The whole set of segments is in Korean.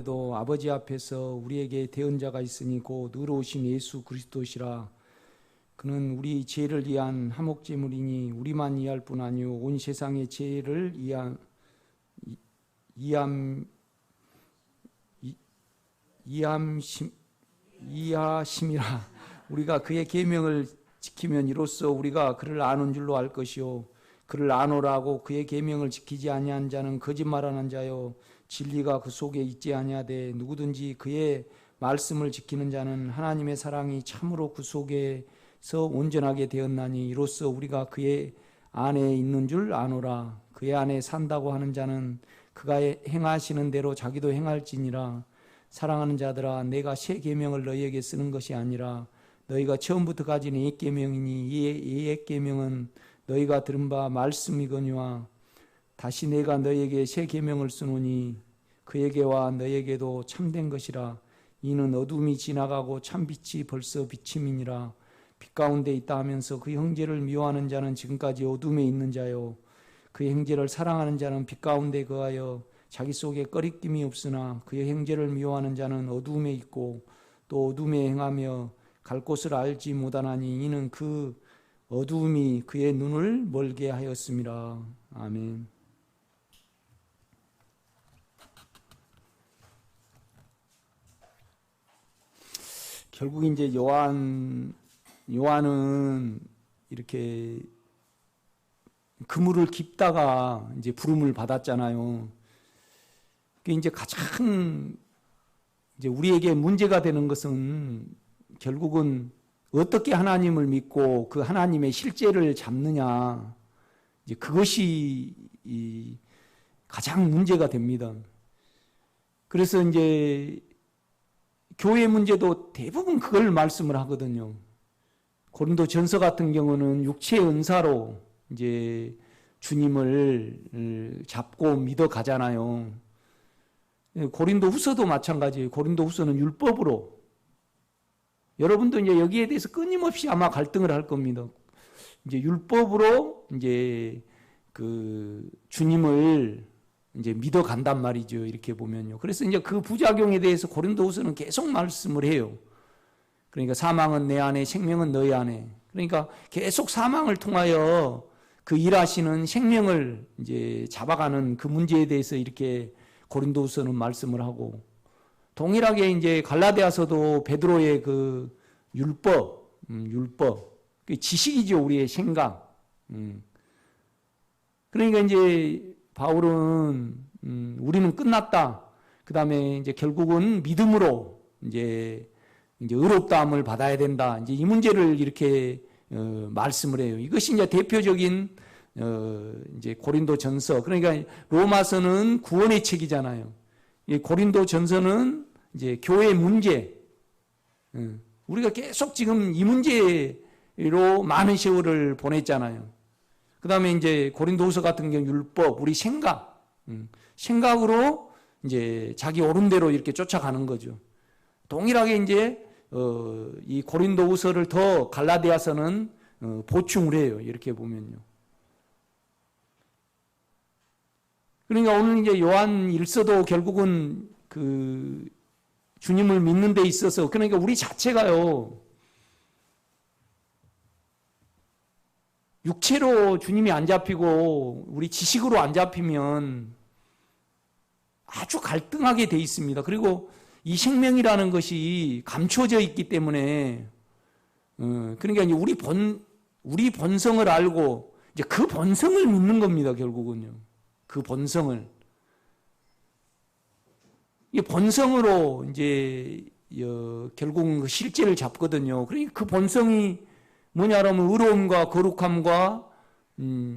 도 아버지 앞에서 우리에게 대언자가 있으니 곧 의로우신 예수 그리스도시라. 그는 우리 죄를 위한 화목제물이니 우리만 이해할 뿐 아니요 온 세상의 죄를 이하심이라. 우리가 그의 계명을 지키면 이로써 우리가 그를 아는 줄로 알 것이요 그를 아노라고 그의 계명을 지키지 아니한 자는 거짓말하는 자요 진리가 그 속에 있지 아니하되 누구든지 그의 말씀을 지키는 자는 하나님의 사랑이 참으로 그 속에서 온전하게 되었나니 이로써 우리가 그의 안에 있는 줄 아노라. 그의 안에 산다고 하는 자는 그가 행하시는 대로 자기도 행할지니라. 사랑하는 자들아, 내가 새 계명을 너희에게 쓰는 것이 아니라 너희가 처음부터 가진 옛 계명이니 이 옛 계명은 너희가 들은 바 말씀이거니와 다시 내가 너희에게 새 계명을 쓰노니 그에게와 너희에게도 참된 것이라. 이는 어둠이 지나가고 참빛이 벌써 비침이니라. 빛 가운데 있다 하면서 그 형제를 미워하는 자는 지금까지 어둠에 있는 자요 그 형제를 사랑하는 자는 빛 가운데 거하여 자기 속에 꺼리낌이 없으나 그의 형제를 미워하는 자는 어둠에 있고 또 어둠에 행하며 갈 곳을 알지 못하나니 이는 그 어둠이 그의 눈을 멀게 하였음이라. 아멘. 결국 이제 요한은 이렇게 그물을 깊다가 이제 부름을 받았잖아요. 그게 이제 가장 이제 우리에게 문제가 되는 것은 결국은 어떻게 하나님을 믿고 그 하나님의 실제를 잡느냐, 이제 그것이 가장 문제가 됩니다. 그래서 이제 교회 문제도 대부분 그걸 말씀을 하거든요. 고린도전서 같은 경우는 육체의 은사로 이제 주님을 잡고 믿어 가잖아요. 고린도후서도 마찬가지예요. 고린도후서는 율법으로. 여러분도 이제 여기에 대해서 끊임없이 아마 갈등을 할 겁니다. 이제 율법으로 이제 그 주님을 이제 믿어 간단 말이죠. 이렇게 보면요. 그래서 이제 그 부작용에 대해서 고린도후서는 계속 말씀을 해요. 그러니까 사망은 내 안에, 생명은 너희 안에. 그러니까 계속 사망을 통하여 그 일하시는 생명을 이제 잡아가는 그 문제에 대해서 이렇게 고린도후서는 말씀을 하고, 동일하게 이제 갈라디아서도 베드로의 그 율법, 그 지식이죠. 우리의 생각. 그러니까 이제 바울은 우리는 끝났다. 그 다음에 이제 결국은 믿음으로 이제 의롭다함을 받아야 된다. 이제 이 문제를 이렇게 말씀을 해요. 이것이 이제 대표적인 이제 고린도전서. 그러니까 로마서는 구원의 책이잖아요. 이 고린도전서는 이제 교회의 문제. 우리가 계속 지금 이 문제로 많은 세월을 보냈잖아요. 그 다음에 이제 고린도후서 같은 경우 율법, 우리 생각으로 이제 자기 옳은대로 이렇게 쫓아가는 거죠. 동일하게 이제 이 고린도후서를 더 갈라디아서는 보충을 해요. 이렇게 보면요. 그러니까 오늘 이제 요한 1서도 결국은 그 주님을 믿는 데 있어서, 그러니까 우리 자체가요, 육체로 주님이 안 잡히고 우리 지식으로 안 잡히면 아주 갈등하게 돼 있습니다. 그리고 이 생명이라는 것이 감춰져 있기 때문에, 그러니까 이제 우리 본성을 알고 이제 그 본성을 믿는 겁니다. 결국은요, 그 본성을. 이 본성으로 이제 결국은 그 실제를 잡거든요. 그러니까 그 본성이 뭐냐라면 의로움과 거룩함과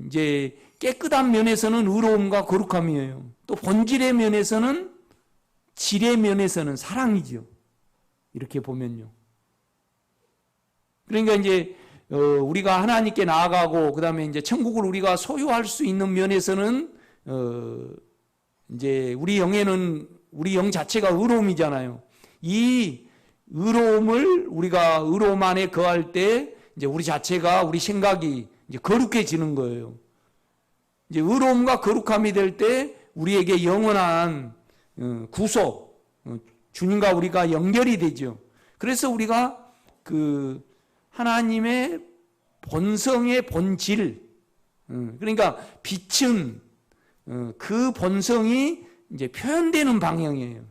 이제 깨끗한 면에서는 의로움과 거룩함이에요. 또 본질의 면에서는, 질의 면에서는 사랑이죠. 이렇게 보면요. 그러니까 이제 우리가 하나님께 나아가고 그다음에 이제 천국을 우리가 소유할 수 있는 면에서는 이제 우리 영 자체가 의로움이잖아요. 이 의로움을 우리가 의로움 안에 거할 때 이제 우리 자체가, 우리 생각이 이제 거룩해지는 거예요. 이제 의로움과 거룩함이 될 때 우리에게 영원한 구속, 주님과 우리가 연결이 되죠. 그래서 우리가 그 하나님의 본성의 본질, 그러니까 빛은 그 본성이 이제 표현되는 방향이에요.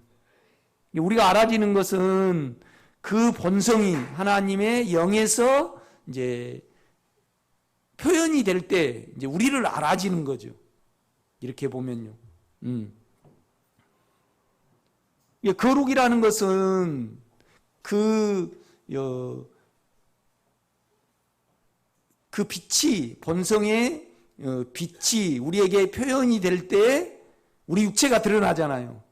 우리가 알아지는 것은 그 본성이 하나님의 영에서 이제 표현이 될 때 이제 우리를 알아지는 거죠. 이렇게 보면요. 거룩이라는 것은 그 빛이, 본성의 빛이 우리에게 표현이 될 때 우리 육체가 드러나잖아요.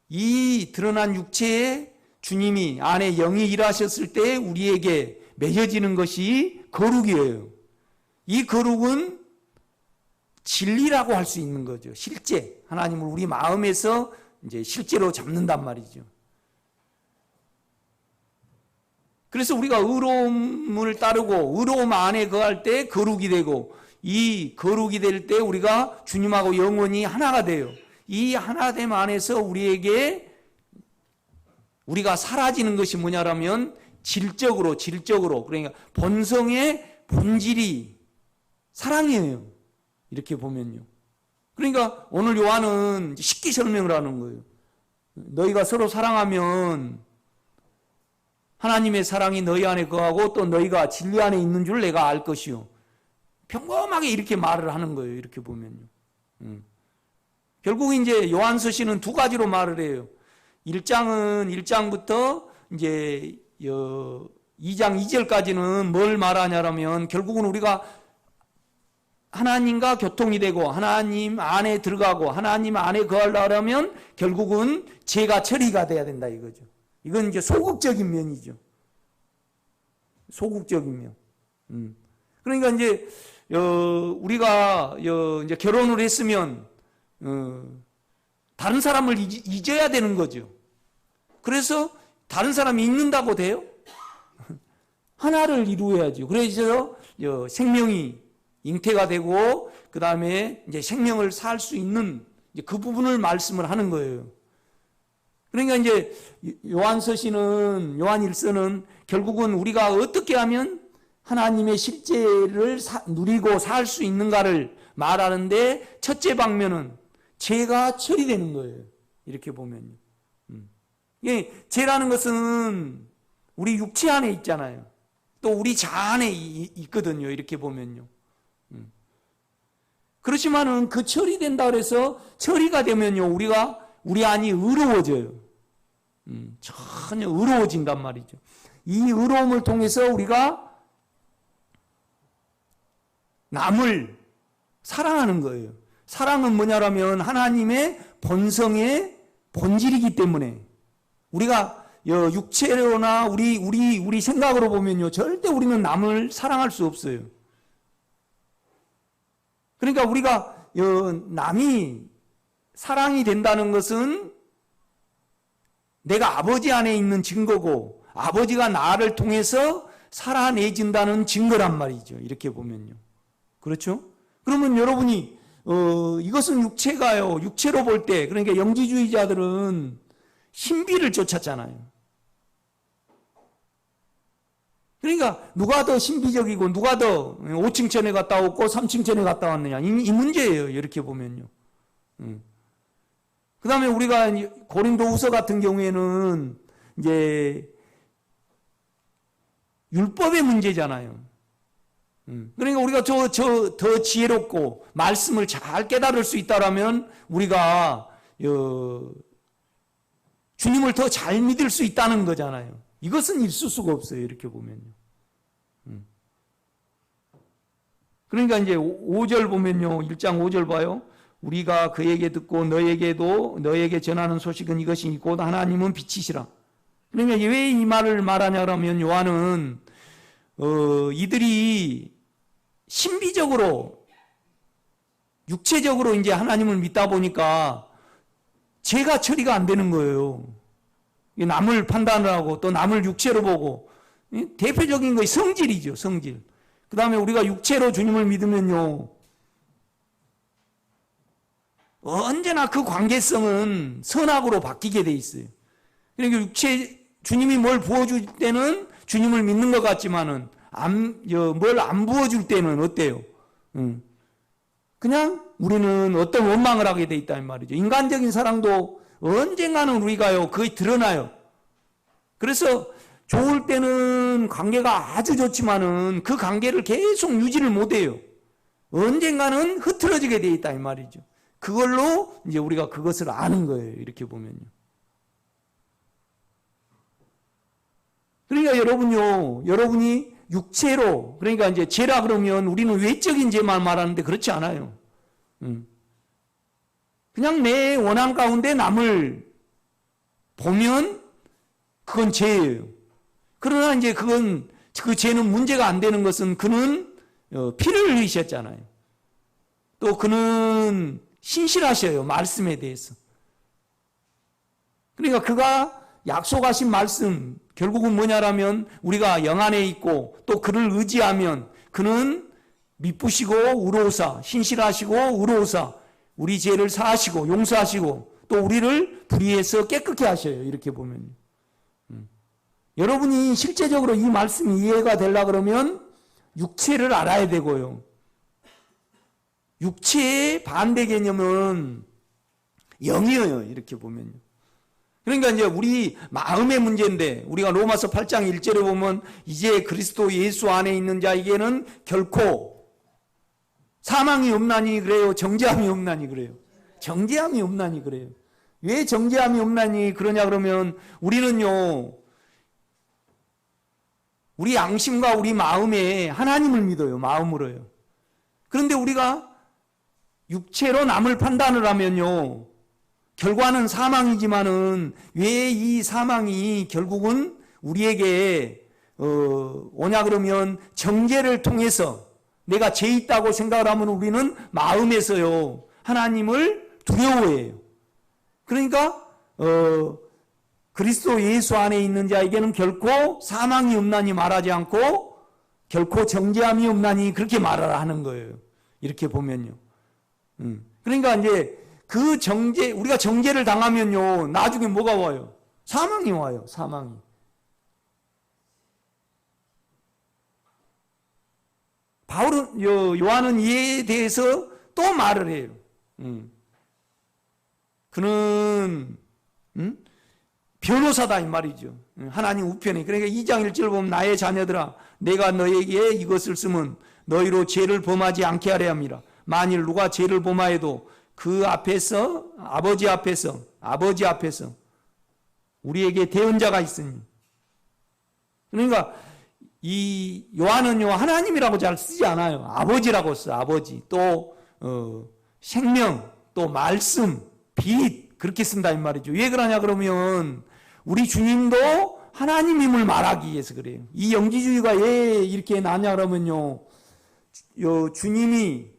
이 드러난 육체에 주님이 안에 영이 일하셨을 때 우리에게 맺어지는 것이 거룩이에요. 이 거룩은 진리라고 할 수 있는 거죠. 실제 하나님을 우리 마음에서 이제 실제로 잡는단 말이죠. 그래서 우리가 의로움을 따르고 의로움 안에 거할 때 거룩이 되고, 이 거룩이 될 때 우리가 주님하고 영원히 하나가 돼요. 이 하나됨 안에서 우리가 사라지는 것이 뭐냐라면 질적으로 그러니까 본성의 본질이 사랑이에요. 이렇게 보면요. 그러니까 오늘 요한은 쉽게 설명을 하는 거예요. 너희가 서로 사랑하면 하나님의 사랑이 너희 안에 거하고 또 너희가 진리 안에 있는 줄 내가 알 것이요. 평범하게 이렇게 말을 하는 거예요. 이렇게 보면요. 결국 이제 요한서신은 두 가지로 말을 해요. 1장부터 이제 2장 2절까지는 뭘 말하냐면 결국은 우리가 하나님과 교통이 되고 하나님 안에 들어가고 하나님 안에 거하려면 결국은 죄가 처리가 돼야 된다 이거죠. 이건 이제 소극적인 면이죠. 소극적인 면. 그러니까 이제 우리가 이제 결혼을 했으면 다른 사람을 잊어야 되는 거죠. 그래서 다른 사람이 잊는다고 돼요? 하나를 이루어야죠. 그래서 생명이 잉태가 되고 그 다음에 이제 생명을 살 수 있는 그 부분을 말씀을 하는 거예요. 그러니까 이제 요한일서는 결국은 우리가 어떻게 하면 하나님의 실제를 누리고 살 수 있는가를 말하는데 첫째 방면은 죄가 처리되는 거예요. 이렇게 보면요. 죄라는 것은 우리 육체 안에 있잖아요. 또 우리 자 안에 있거든요. 이렇게 보면요. 그렇지만은 그 처리된다 그래서 처리가 되면요. 우리 안이 의로워져요. 전혀 의로워진단 말이죠. 이 의로움을 통해서 우리가 남을 사랑하는 거예요. 사랑은 뭐냐라면 하나님의 본성의 본질이기 때문에 우리가 육체로나 우리 생각으로 보면요. 절대 우리는 남을 사랑할 수 없어요. 그러니까 우리가 남이 사랑이 된다는 것은 내가 아버지 안에 있는 증거고 아버지가 나를 통해서 살아내진다는 증거란 말이죠. 이렇게 보면요. 그렇죠? 그러면 여러분이 이것은 육체가요. 육체로 볼 때 그러니까 영지주의자들은 신비를 쫓았잖아요. 그러니까 누가 더 신비적이고 누가 더 5층천에 갔다 왔고 3층천에 갔다 왔느냐 이 문제예요. 이렇게 보면요. 그 다음에 우리가 고린도후서 같은 경우에는 이제 율법의 문제잖아요. 그러니까 우리가 더 지혜롭고 말씀을 잘 깨달을 수 있다라면 우리가 주님을 더 잘 믿을 수 있다는 거잖아요. 이것은 있을 수가 없어요. 이렇게 보면요. 그러니까 이제 5절 보면요. 1장 5절 봐요. 우리가 그에게 듣고 너에게 전하는 소식은 이것이니 곧 하나님은 빛이시라. 그러니까 왜 이 말을 말하냐 그러면 요한은 이들이 신비적으로 육체적으로 이제 하나님을 믿다 보니까 죄가 처리가 안 되는 거예요. 남을 판단을 하고 또 남을 육체로 보고 대표적인 것이 성질이죠. 성질. 그 다음에 우리가 육체로 주님을 믿으면요. 언제나 그 관계성은 선악으로 바뀌게 돼 있어요. 그러니까 주님이 뭘 부어줄 때는 주님을 믿는 것 같지만은 뭘 안 부어줄 때는 어때요? 그냥 우리는 어떤 원망을 하게 돼 있다는 말이죠. 인간적인 사랑도 언젠가는 우리가요, 그게 드러나요. 그래서 좋을 때는 관계가 아주 좋지만은 그 관계를 계속 유지를 못해요. 언젠가는 흐트러지게 돼 있다 이 말이죠. 그걸로 이제 우리가 그것을 아는 거예요. 이렇게 보면요. 그러니까 여러분이 육체로, 그러니까 이제 죄라 그러면 우리는 외적인 죄만 말하는데 그렇지 않아요. 그냥 내 원한 가운데 남을 보면 그건 죄예요. 그러나 이제 그 죄는 문제가 안 되는 것은 그는 피를 흘리셨잖아요. 또 그는 신실하셔요. 말씀에 대해서. 그러니까 그가 약속하신 말씀, 결국은 뭐냐라면 우리가 영 안에 있고 또 그를 의지하면 그는 미쁘시고 의로우사, 신실하시고 의로우사, 우리 죄를 사하시고 용서하시고 또 우리를 불의해서 깨끗게 하셔요. 이렇게 보면. 여러분이 실제적으로 이 말씀이 이해가 되려고 그러면 육체를 알아야 되고요. 육체의 반대 개념은 영이에요. 이렇게 보면요. 그러니까 이제 우리 마음의 문제인데 우리가 로마서 8장 1절에 보면 이제 그리스도 예수 안에 있는 자에게는 결코 사망이 없나니 그래요? 정죄함이 없나니 그래요? 정죄함이 없나니 그래요? 왜 정죄함이 없나니 그러냐 그러면 우리는요, 우리 양심과 우리 마음에 하나님을 믿어요. 마음으로요. 그런데 우리가 육체로 남을 판단을 하면요, 결과는 사망이지만은 왜 이 사망이 결국은 우리에게 오냐 그러면 정죄를 통해서 내가 죄 있다고 생각을 하면 우리는 마음에서요 하나님을 두려워해요. 그러니까 그리스도 예수 안에 있는 자에게는 결코 사망이 없나니 말하지 않고 결코 정죄함이 없나니 그렇게 말을 하는 거예요. 이렇게 보면요. 그러니까 이제 우리가 정죄를 당하면요, 나중에 뭐가 와요? 사망이 와요, 사망이. 요한은 이에 대해서 또 말을 해요. 그는, 변호사다, 이 말이죠. 하나님 우편에. 그러니까 2장 1절 보면 나의 자녀들아, 내가 너에게 이것을 쓰면 너희로 죄를 범하지 않게 하려 함이라. 만일 누가 죄를 범하여도 그 앞에서 아버지 앞에서 우리에게 대언자가 있으니. 그러니까 이 요한은요 하나님이라고 잘 쓰지 않아요. 아버지라고 써. 아버지. 또 생명, 또 말씀, 빛 그렇게 쓴다 이 말이죠. 왜 그러냐 그러면 우리 주님도 하나님임을 말하기 위해서 그래요. 이 영지주의가 왜 이렇게 나냐 그러면요, 주님이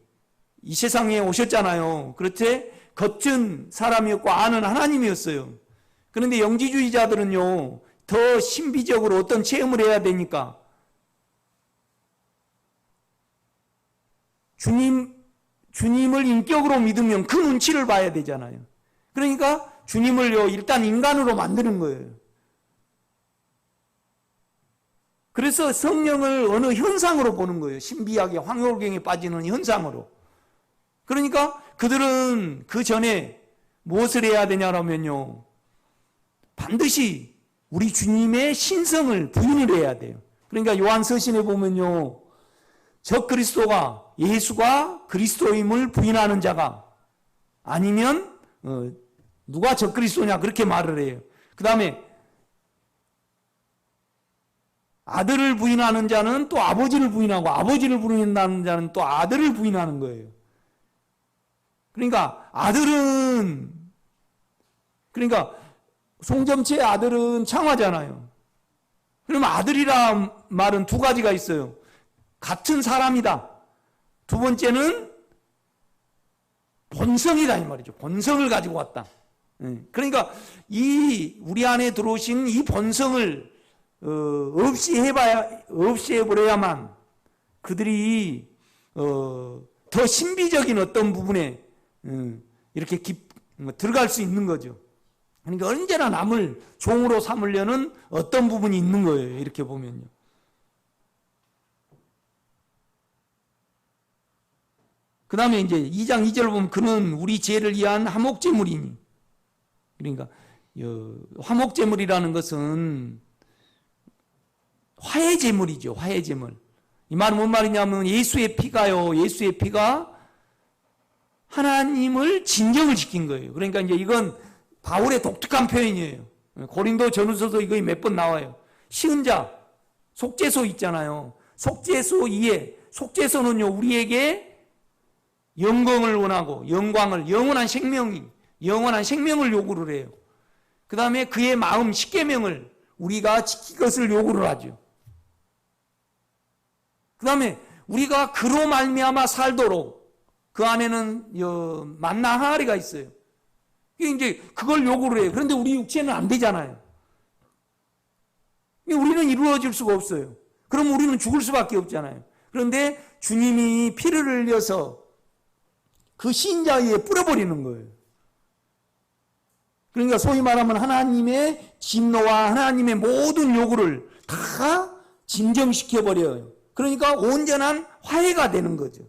이 세상에 오셨잖아요. 그렇지? 겉은 사람이었고 안은 하나님이었어요. 그런데 영지주의자들은요, 더 신비적으로 어떤 체험을 해야 되니까 주님을 인격으로 믿으면 그 눈치를 봐야 되잖아요. 그러니까 주님을요 일단 인간으로 만드는 거예요. 그래서 성령을 어느 현상으로 보는 거예요. 신비하게 황홀경에 빠지는 현상으로. 그러니까 그들은 그 전에 무엇을 해야 되냐면요, 반드시 우리 주님의 신성을 부인을 해야 돼요. 그러니까 요한 서신에 보면요, 적 그리스도가 예수가 그리스도임을 부인하는 자가 아니면 누가 적 그리스도냐 그렇게 말을 해요. 그 다음에 아들을 부인하는 자는 또 아버지를 부인하고 아버지를 부인하는 자는 또 아들을 부인하는 거예요. 그러니까 송점체의 아들은 창화잖아요. 그러면 아들이란 말은 두 가지가 있어요. 같은 사람이다. 두 번째는 본성이다 이 말이죠. 본성을 가지고 왔다. 그러니까 우리 안에 들어오신 이 본성을 없이 해버려야만 그들이 더 신비적인 어떤 부분에 이렇게 들어갈 수 있는 거죠. 그러니까 언제나 남을 종으로 삼으려는 어떤 부분이 있는 거예요. 이렇게 보면요. 그 다음에 이제 2장 2절 보면 그는 우리 죄를 위한 화목제물이니. 그러니까 화목제물이라는 것은 화해제물이죠. 화해제물. 이 말은 뭔 말이냐면 예수의 피가요. 예수의 피가 하나님을 진정을 시킨 거예요. 그러니까 이제 이건 바울의 독특한 표현이에요. 고린도 전후서도 이거 몇 번 나와요. 시은자, 속죄소 있잖아요. 속죄소 이에 속죄소는요 우리에게 영광을 원하고 영광을 영원한 생명을 요구를 해요. 그 다음에 그의 마음 십계명을 우리가 지킬 것을 요구를 하죠. 그 다음에 우리가 그로 말미암아 살도록 그 안에는 만나 항아리가 있어요. 이제 그걸 요구를 해요. 그런데 우리 육체는 안 되잖아요. 우리는 이루어질 수가 없어요. 그럼 우리는 죽을 수밖에 없잖아요. 그런데 주님이 피를 흘려서 그 신자 위에 뿌려버리는 거예요. 그러니까 소위 말하면 하나님의 진노와 하나님의 모든 요구를 다 진정시켜버려요. 그러니까 온전한 화해가 되는 거죠.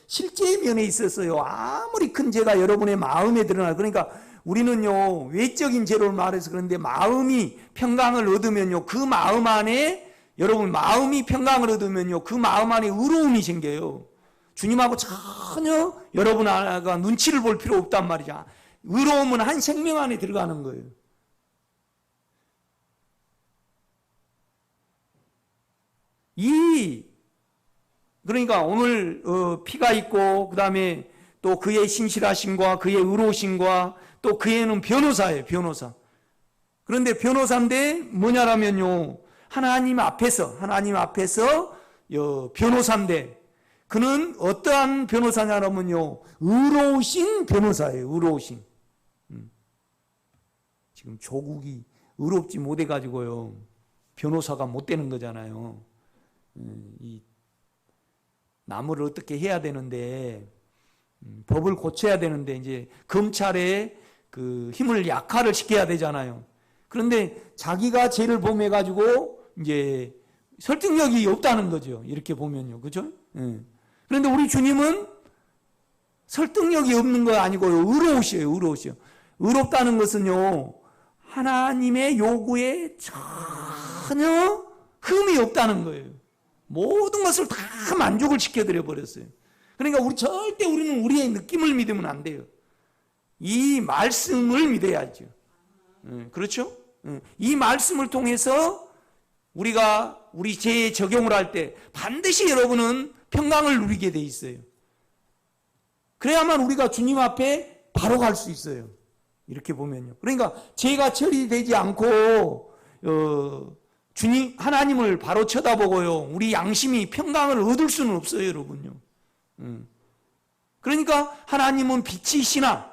실제 면에 있어서요, 아무리 큰 죄가 여러분의 마음에 드러나요. 그러니까 우리는요, 외적인 죄를 말해서 그런데 마음이 평강을 얻으면요, 그 마음 안에, 여러분 마음이 평강을 얻으면요, 그 마음 안에 의로움이 생겨요. 주님하고 전혀 여러분 아가 눈치를 볼 필요 없단 말이죠. 의로움은 한 생명 안에 들어가는 거예요. 그러니까 오늘 피가 있고 그 다음에 또 그의 신실하심과 그의 의로우심과 또 그애는 변호사예요. 변호사. 그런데 변호사인데 뭐냐라면요, 하나님 앞에서 변호사인데 그는 어떠한 변호사냐라면요, 의로우신 변호사예요. 의로우신. 지금 조국이 의롭지 못해가지고요, 변호사가 못 되는 거잖아요. 이 나무를 어떻게 해야 되는데, 법을 고쳐야 되는데, 이제 검찰의 그 힘을 약화를 시켜야 되잖아요. 그런데 자기가 죄를 범해가지고 이제 설득력이 없다는 거죠. 이렇게 보면요. 그죠? 그런데 우리 주님은 설득력이 없는 거 아니고요, 의로우셔요. 의로우셔요. 의롭다는 것은요, 하나님의 요구에 전혀 흠이 없다는 거예요. 모든 것을 다 만족을 시켜드려 버렸어요. 그러니까 우리는 우리의 느낌을 믿으면 안 돼요. 이 말씀을 믿어야죠. 그렇죠? 이 말씀을 통해서 우리가 우리 죄에 적용을 할 때 반드시 여러분은 평강을 누리게 돼 있어요. 그래야만 우리가 주님 앞에 바로 갈 수 있어요. 이렇게 보면요. 그러니까 죄가 처리되지 않고 주님 하나님을 바로 쳐다보고요, 우리 양심이 평강을 얻을 수는 없어요, 여러분요. 그러니까 하나님은 빛이시나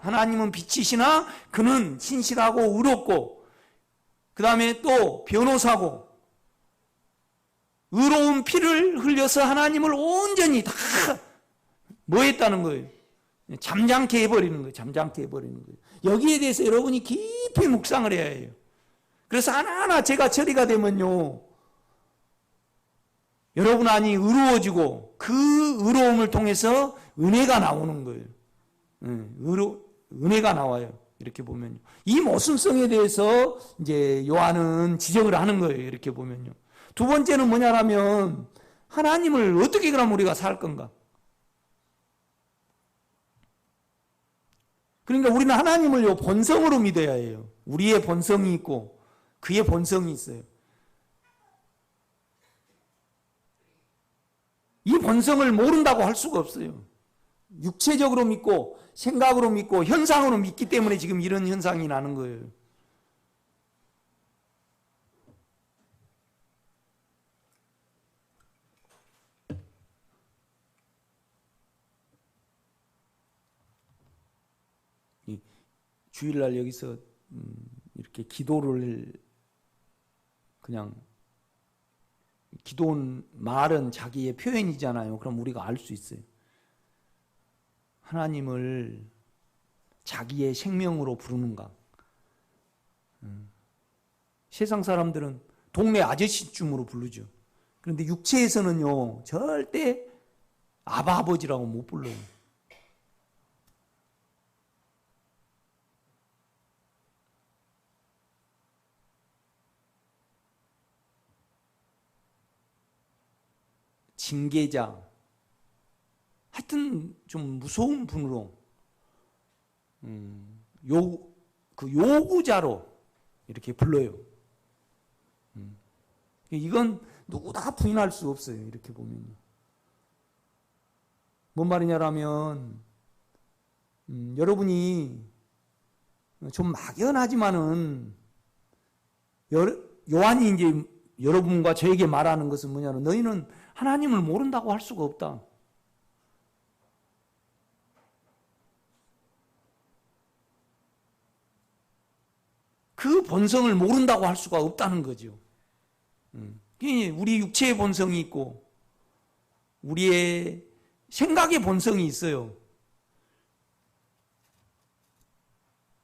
그는 신실하고 의롭고 그 다음에 또 변호사고 의로운 피를 흘려서 하나님을 온전히 다 뭐 했다는 거예요? 잠잠케 해버리는 거예요. 잠잠케 해버리는 거예요. 여기에 대해서 여러분이 깊이 묵상을 해야 해요. 그래서 하나하나 죄가 처리가 되면요, 여러분 안이 의로워지고 그 의로움을 통해서 은혜가 나오는 거예요. 은혜가 나와요. 이렇게 보면요. 이 모순성에 대해서 이제 요한은 지적을 하는 거예요. 이렇게 보면요. 두 번째는 뭐냐라면 하나님을 어떻게 그럼 우리가 살 건가? 그러니까 우리는 하나님을요, 본성으로 믿어야 해요. 우리의 본성이 있고 그의 본성이 있어요. 이 본성을 모른다고 할 수가 없어요. 육체적으로 믿고 생각으로 믿고 현상으로 믿기 때문에 지금 이런 현상이 나는 거예요. 주일날 여기서 이렇게 기도를 그냥 기도는 말은 자기의 표현이잖아요. 그럼 우리가 알 수 있어요. 하나님을 자기의 생명으로 부르는가? 세상 사람들은 동네 아저씨쯤으로 부르죠. 그런데 육체에서는요, 절대 아바 아버지라고 못 불러요. 징계자, 하여튼 좀 무서운 분으로, 요구자로 이렇게 불러요. 이건 누구 다 부인할 수 없어요. 이렇게 보면요. 뭔 말이냐라면, 여러분이 좀 막연하지만은, 요한이 이제 여러분과 저에게 말하는 것은 뭐냐면, 너희는 하나님을 모른다고 할 수가 없다. 그 본성을 모른다고 할 수가 없다는 거죠. 우리 육체의 본성이 있고 우리의 생각의 본성이 있어요.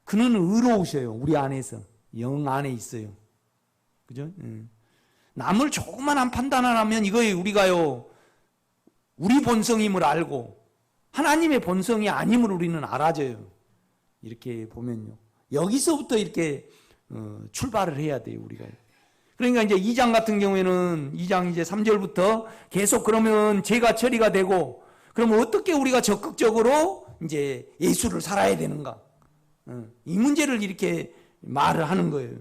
그는 의로우셔요. 우리 안에서. 영 안에 있어요. 그죠? 남을 조그만 판단 하면 이거에 우리가요, 우리 본성임을 알고 하나님의 본성이 아님을 우리는 알아져요. 이렇게 보면요. 여기서부터 이렇게 출발을 해야 돼요, 우리가. 그러니까 이제 2장 같은 경우에는 2장 이제 3절부터 계속 그러면 죄가 처리가 되고, 그러면 어떻게 우리가 적극적으로 이제 예수를 살아야 되는가? 이 문제를 이렇게 말을 하는 거예요.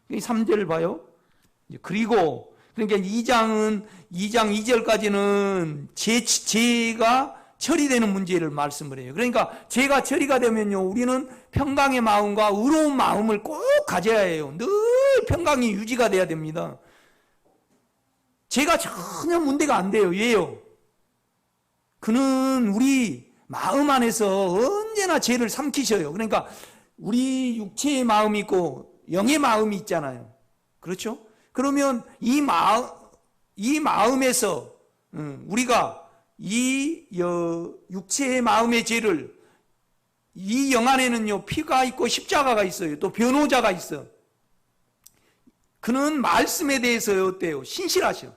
3절 봐요. 그리고 그러니까 2장 2절까지는 죄가 처리되는 문제를 말씀을 해요. 그러니까 죄가 처리가 되면요, 우리는 평강의 마음과 의로운 마음을 꼭 가져야 해요. 늘 평강이 유지가 돼야 됩니다. 죄가 전혀 문제가 안 돼요. 왜요? 그는 우리 마음 안에서 언제나 죄를 삼키셔요. 그러니까 우리 육체의 마음이 있고 영의 마음이 있잖아요. 그렇죠? 그러면 이 마음에서 우리가 이 육체의 마음의 죄를, 이 영 안에는요, 피가 있고 십자가가 있어요. 또 변호자가 있어. 그는 말씀에 대해서 어때요? 신실하셔.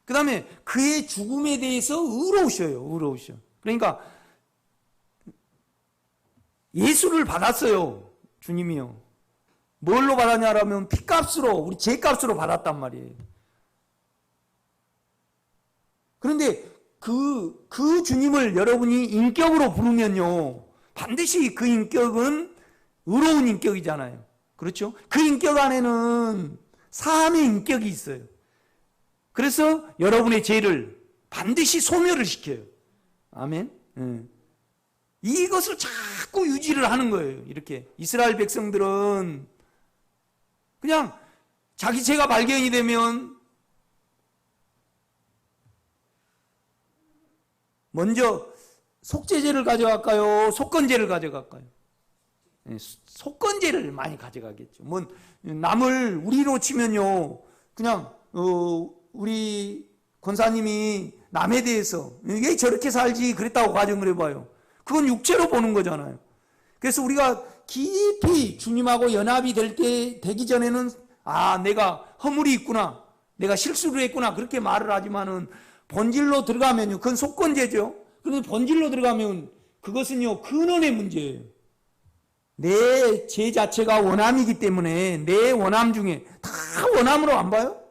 그 다음에 그의 죽음에 대해서 의로우셔요. 의로우셔. 그러니까 예수를 받았어요. 주님이요. 뭘로 받았냐라면 피값으로, 우리 죄값으로 받았단 말이에요. 그런데 그 주님을 여러분이 인격으로 부르면요, 반드시 그 인격은 의로운 인격이잖아요. 그렇죠? 그 인격 안에는 사함의 인격이 있어요. 그래서 여러분의 죄를 반드시 소멸을 시켜요. 아멘. 이것을 자꾸 유지를 하는 거예요. 이렇게 이스라엘 백성들은 그냥 자기 죄가 발견이 되면 먼저 속죄제를 가져갈까요? 속건제를 가져갈까요? 속건제를 많이 가져가겠죠. 뭐 남을 우리로 치면요, 그냥 우리 권사님이 남에 대해서 왜 저렇게 살지 그랬다고 가정을 해봐요. 그건 육체로 보는 거잖아요. 그래서 우리가 깊이 주님하고 연합이 되기 전에는 내가 허물이 있구나, 내가 실수를 했구나, 그렇게 말을 하지만은 본질로 들어가면요, 그건 속건제죠. 그런데 본질로 들어가면 그것은요, 근원의 문제예요. 내 죄 자체가 원함이기 때문에 내 원함 중에 다 원함으로 안 봐요?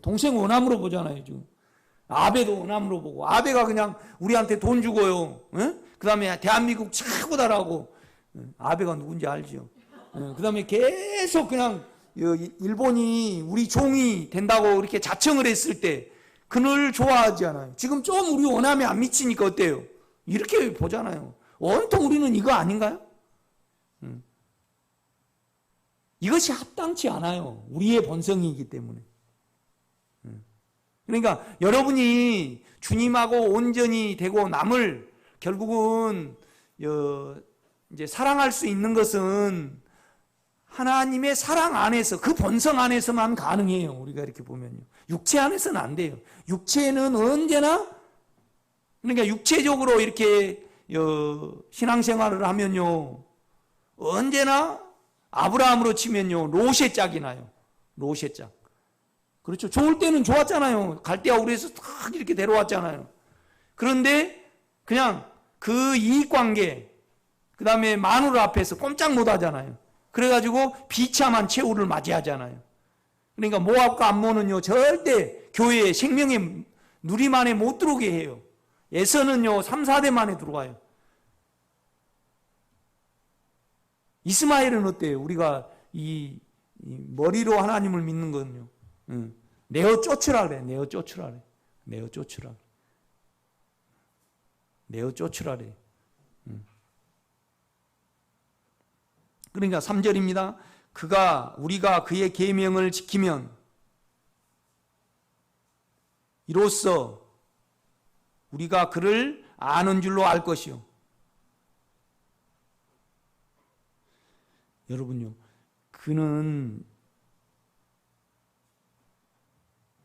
동생 원함으로 보잖아요, 지금. 아베도 원함으로 보고, 아베가 그냥 우리한테 돈 주고요, 그 다음에 대한민국 최고다라고. 아베가 누군지 알죠? 그 다음에 계속 그냥 일본이 우리 종이 된다고 이렇게 자청을 했을 때 그를 좋아하지 않아요. 지금 좀 우리 원함에 안 미치니까 어때요? 이렇게 보잖아요. 온통 우리는 이거 아닌가요? 이것이 합당치 않아요. 우리의 본성이기 때문에. 그러니까 여러분이 주님하고 온전히 되고 남을 결국은 이제 사랑할 수 있는 것은 하나님의 사랑 안에서, 그 본성 안에서만 가능해요. 우리가 이렇게 보면요. 육체 안에서는 안 돼요. 육체는 언제나 그러니까 육체적으로 이렇게 신앙생활을 하면요, 언제나 아브라함으로 치면요, 롯의 짝이 나요. 롯의 짝. 그렇죠. 좋을 때는 좋았잖아요. 갈대아 우리에서 딱 이렇게 데려왔잖아요. 그런데 그냥 그 이익관계, 그 다음에 마누라 앞에서 꼼짝 못 하잖아요. 그래가지고 비참한 최후를 맞이하잖아요. 그러니까 모압과 암몬은요, 절대 교회에 생명의 누림 안에 못 들어오게 해요. 에서는요, 3, 4대 만에 들어와요. 이스마엘은 어때요? 우리가 이 머리로 하나님을 믿는 거는요, 내어 쫓으라 그래. 내어 쫓으라 그래. 내어 쫓으라 그래. 내어 쫓으라 그래. 그러니까 3절입니다. 우리가 그의 계명을 지키면 이로써 우리가 그를 아는 줄로 알 것이요. 여러분요,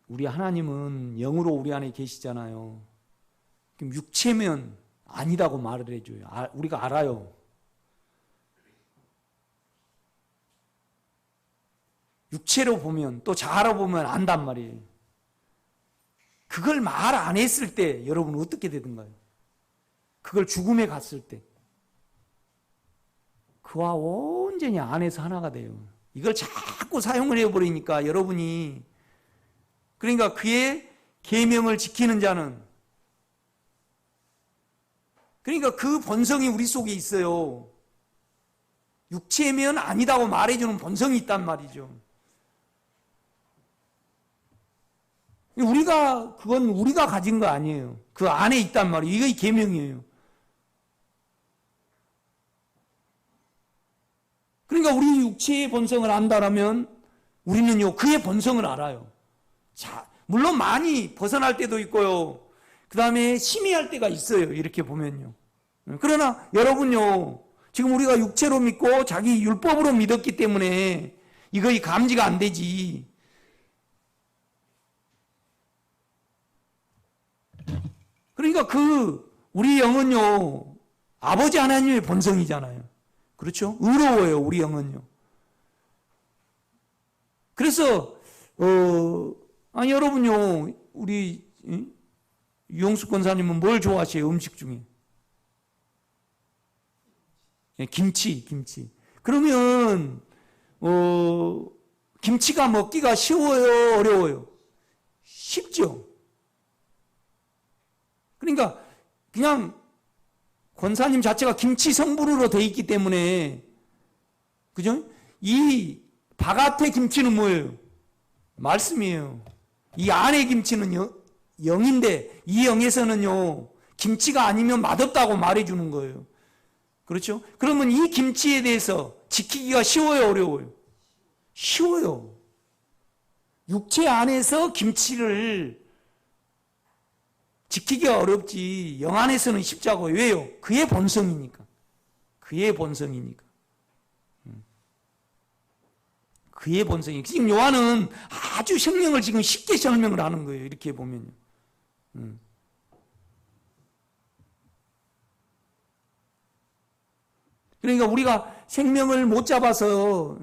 우리 하나님은 영으로 우리 안에 계시잖아요. 그럼 육체면 아니다고 말을 해줘요. 우리가 알아요. 육체로 보면, 또 자아로 보면 안단 말이에요. 그걸 말 안 했을 때 여러분 어떻게 되던가요? 그걸 죽음에 갔을 때 그와 온전히 안에서 하나가 돼요. 이걸 자꾸 사용을 해버리니까 여러분이, 그러니까 그의 계명을 지키는 자는, 그러니까 그 본성이 우리 속에 있어요. 육체면 아니다고 말해주는 본성이 있단 말이죠. 그건 우리가 가진 거 아니에요. 그 안에 있단 말이에요. 이게 계명이에요. 그러니까 우리 육체의 본성을 안다라면 우리는요, 그의 본성을 알아요. 자, 물론 많이 벗어날 때도 있고요. 그 다음에 심의할 때가 있어요. 이렇게 보면요. 그러나 여러분요, 지금 우리가 육체로 믿고 자기 율법으로 믿었기 때문에 이거의 감지가 안 되지. 그러니까 우리 영은요, 아버지 하나님의 본성이잖아요. 그렇죠? 의로워요, 우리 영은요. 그래서, 여러분요, 우리, 유영숙 권사님은 뭘 좋아하세요, 음식 중에? 김치. 그러면, 김치가 먹기가 쉬워요, 어려워요? 쉽죠? 그러니까 그냥 권사님 자체가 김치 성분으로 되어 있기 때문에, 그죠? 이 바깥의 김치는 뭐예요? 말씀이에요. 이 안의 김치는 영인데 이 영에서는요, 김치가 아니면 맛없다고 말해주는 거예요. 그렇죠? 그러면 이 김치에 대해서 지키기가 쉬워요, 어려워요? 쉬워요. 육체 안에서 김치를 지키기가 어렵지 영 안에서는 쉽자고. 왜요? 그의 본성이니까. 그의 본성이니까. 그의 본성이. 지금 요한은 아주 생명을 지금 쉽게 설명을 하는 거예요. 이렇게 보면요. 그러니까 우리가 생명을 못 잡아서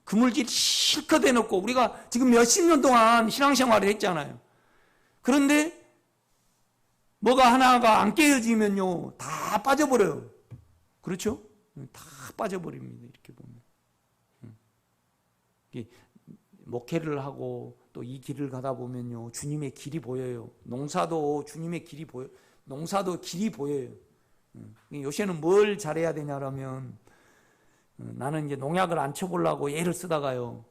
그물질 실컷 해놓고 우리가 지금 몇십 년 동안 신앙생활을 했잖아요. 그런데 뭐가 하나가 안 깨어지면요, 다 빠져버려요. 그렇죠? 다 빠져버립니다. 이렇게 보면. 목회를 하고 또 이 길을 가다 보면요, 주님의 길이 보여요. 농사도 주님의 길이 보여요. 농사도 길이 보여요. 요새는 뭘 잘해야 되냐라면, 나는 이제 농약을 안 쳐보려고 애를 쓰다가요,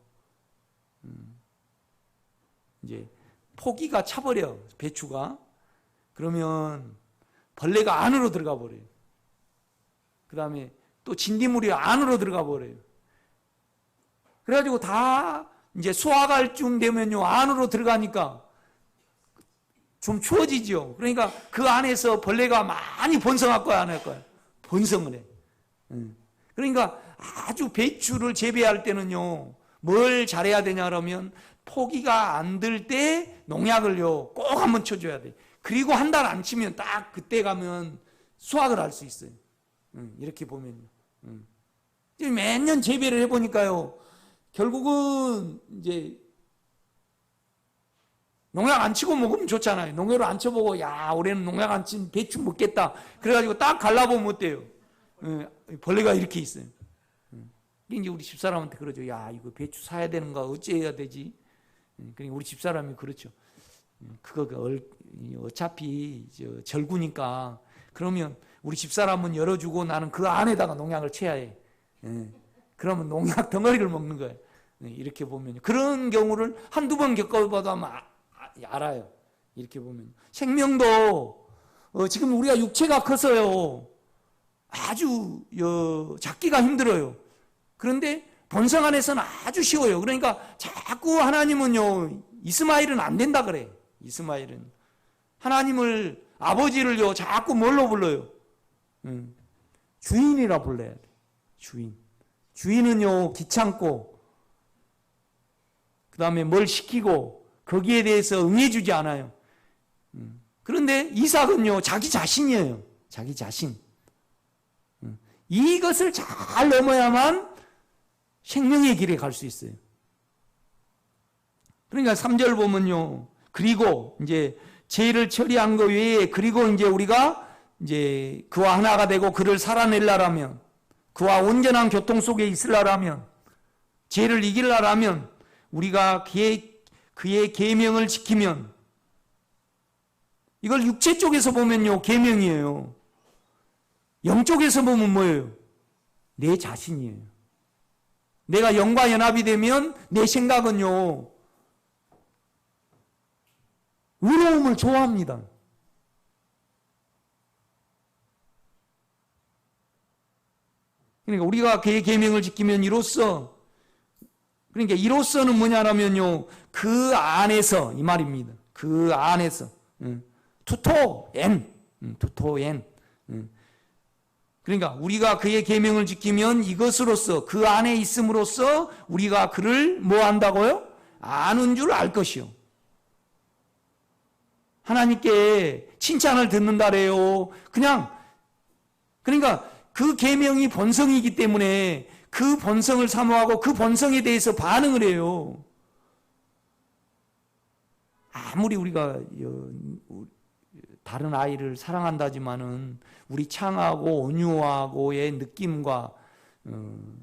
이제 포기가 차버려, 배추가. 그러면 벌레가 안으로 들어가 버려요. 그 다음에 또 진딧물이 안으로 들어가 버려요. 그래가지고 다 이제 수확할 쯤 되면요, 안으로 들어가니까 좀 추워지죠. 그러니까 그 안에서 벌레가 많이 번성할 거야, 안 할 거야? 번성을 해. 그러니까 아주 배추를 재배할 때는요, 뭘 잘해야 되냐 그러면 포기가 안 들 때 농약을요, 꼭 한번 쳐줘야 돼. 그리고 한 달 안 치면 딱 그때 가면 수확을 할 수 있어요. 이렇게 보면요. 매년 재배를 해보니까요. 결국은 이제 농약 안 치고 먹으면 좋잖아요. 농약을 안 쳐보고 야 올해는 농약 안 친 배추 먹겠다. 그래가지고 딱 갈라보면 어때요? 벌레가 이렇게 있어요. 이제 우리 집사람한테 그러죠. 야 이거 배추 사야 되는가 어찌해야 되지? 그러니까 우리 집사람이 그렇죠. 그거 어차피 절구니까 그러면 우리 집사람은 열어주고 나는 그 안에다가 농약을 쳐야 해. 그러면 농약 덩어리를 먹는 거예요. 이렇게 보면 그런 경우를 한두 번 겪어봐도 아마 알아요. 이렇게 보면 생명도 지금 우리가 육체가 커서요 아주 잡기가 힘들어요. 그런데 본성 안에서는 아주 쉬워요. 그러니까 자꾸 하나님은요 이스마엘은 안 된다 그래. 이스마엘은 하나님을 아버지를요 자꾸 뭘로 불러요? 주인이라 불러야 돼. 주인은요 귀찮고 그 다음에 뭘 시키고 거기에 대해서 응해주지 않아요. 그런데 이삭은요 자기 자신이에요. 자기 자신. 이것을 잘 넘어야만 생명의 길에 갈 수 있어요. 그러니까 3절 보면요. 그리고 이제 죄를 처리한 것 외에 그리고 이제 우리가 이제 그와 하나가 되고 그를 살아내려면 그와 온전한 교통 속에 있으려면 죄를 이기려면 우리가 그의 계명을 지키면 이걸 육체 쪽에서 보면요 계명이에요. 영쪽에서 보면 뭐예요? 내 자신이에요. 내가 영과 연합이 되면 내 생각은요 의로움을 좋아합니다. 그러니까 우리가 그의 계명을 지키면 이로써 그러니까 이로써는 뭐냐라면요 그 안에서 이 말입니다. 그 안에서 투토엔 그러니까 우리가 그의 계명을 지키면 이것으로써 그 안에 있음으로써 우리가 그를 뭐 한다고요? 아는 줄 알 것이요. 하나님께 칭찬을 듣는다래요. 그러니까 그 계명이 본성이기 때문에 그 본성을 사모하고 그 본성에 대해서 반응을 해요. 아무리 우리가 다른 아이를 사랑한다지만은 우리 창하고 온유하고의 느낌과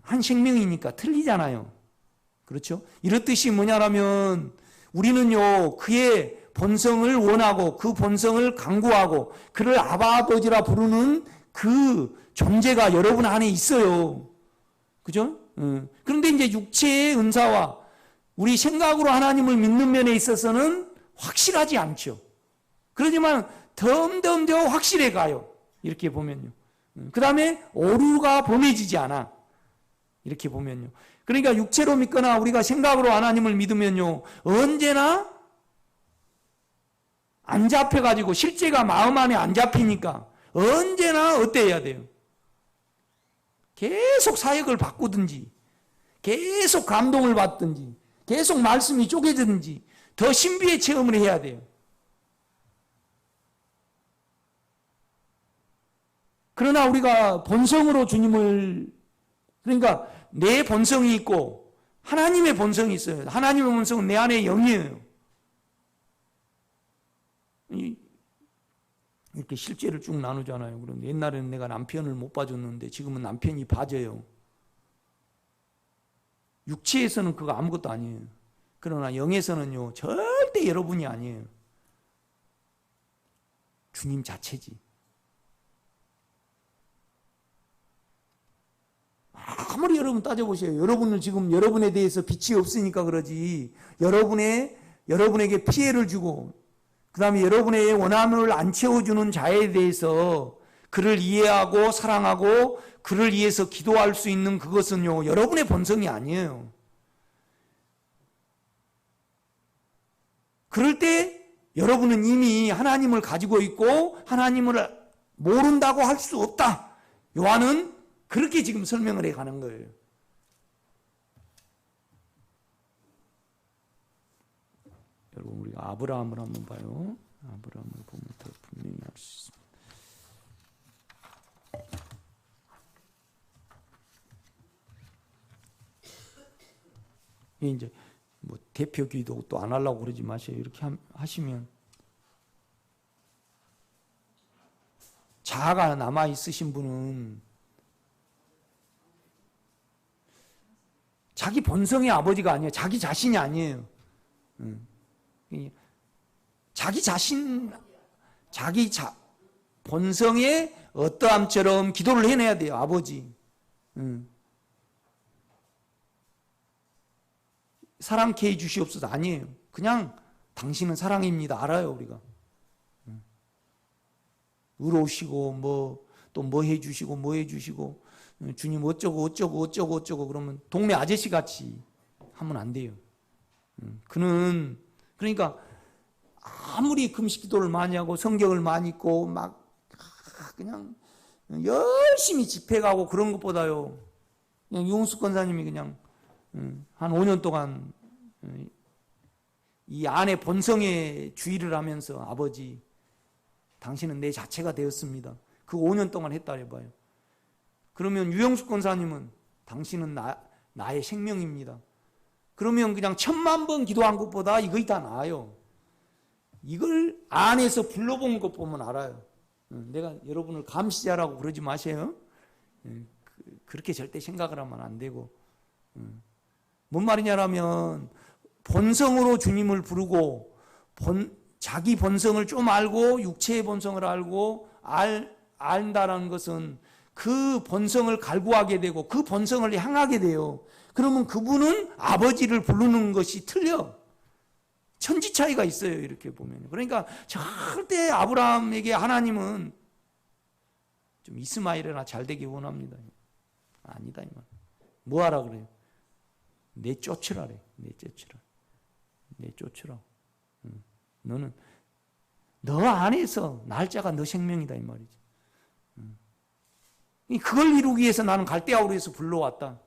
한 생명이니까 틀리잖아요. 그렇죠? 이렇듯이 뭐냐라면 우리는요 그의 본성을 원하고 그 본성을 강구하고 그를 아바 아버지라 부르는 그 존재가 여러분 안에 있어요. 그죠? 그런데 이제 육체의 은사와 우리 생각으로 하나님을 믿는 면에 있어서는 확실하지 않죠. 그러지만 덤덤 더 확실해 가요. 이렇게 보면요. 그 다음에 오류가 범해지지 않아. 이렇게 보면요. 그러니까 육체로 믿거나 우리가 생각으로 하나님을 믿으면요. 언제나 안 잡혀가지고 실제가 마음 안에 안 잡히니까 언제나 어때야 돼요? 계속 사역을 바꾸든지 계속 감동을 받든지 계속 말씀이 쪼개지든지 더 신비의 체험을 해야 돼요. 그러나 우리가 본성으로 주님을 그러니까 내 본성이 있고 하나님의 본성이 있어요. 하나님의 본성은 내 안에 영이에요. 이렇게 실제를 쭉 나누잖아요. 그런데 옛날에는 내가 남편을 못 봐줬는데 지금은 남편이 봐줘요. 육체에서는 그거 아무것도 아니에요. 그러나 영에서는요 절대 여러분이 아니에요. 주님 자체지. 아무리 여러분 따져보세요. 여러분은 지금 여러분에 대해서 빛이 없으니까 그러지. 여러분에게 피해를 주고 그 다음에 여러분의 원함을 안 채워주는 자에 대해서 그를 이해하고 사랑하고 그를 위해서 기도할 수 있는 그것은요 여러분의 본성이 아니에요. 그럴 때 여러분은 이미 하나님을 가지고 있고 하나님을 모른다고 할 수 없다. 요한은 그렇게 지금 설명을 해가는 거예요. 여러분 우리가 아브라함을 한번 봐요. 아브라함을 보면 더 분명히 알 수 있습니다. 이제 뭐 대표 기도 또 안 하려고 그러지 마세요. 이렇게 하시면 자아가 남아 있으신 분은 자기 본성의 아버지가 아니에요. 자기 자신이 아니에요. 자기 자신, 본성의 어떠함처럼 기도를 해내야 돼요. 아버지. 사랑케 해 주시옵소서 아니에요. 그냥 당신은 사랑입니다. 알아요, 우리가. 의로우시고 또 뭐 해주시고 뭐 해주시고 주님 어쩌고 그러면 동네 아저씨 같이 하면 안 돼요. 그는 그러니까 아무리 금식 기도를 많이 하고 성경을 많이 읽고 막 그냥 열심히 집회 가고 그런 것보다요, 그냥 유홍수 권사님이 그냥 한 5년 동안 이 안의 본성에 주의를 하면서 아버지 당신은 내 자체가 되었습니다. 그 5년 동안 했다 해봐요. 그러면 유영숙 권사님은 당신은 나의 생명입니다. 그러면 그냥 1000만 번 기도한 것보다 이것이 다 나아요. 이걸 안에서 불러본 것 보면 알아요. 내가 여러분을 감시자라고 그러지 마세요. 그렇게 절대 생각을 하면 안 되고. 뭔 말이냐면 본성으로 주님을 부르고 자기 본성을 좀 알고 육체의 본성을 알고 안다라는 것은 그 본성을 갈구하게 되고 그 본성을 향하게 돼요. 그러면 그분은 아버지를 부르는 것이 틀려. 천지 차이가 있어요. 이렇게 보면. 그러니까 절대 아브라함에게 하나님은 좀 이스마엘이나 잘 되기 원합니다. 아니다 이 말. 뭐 하라 그래요? 내쫓으라래. 내쫓으라. 너는 너 안에서 날짜가 너 생명이다 이 말이지. 그걸 이루기 위해서 나는 갈대아우르에서 불러왔다.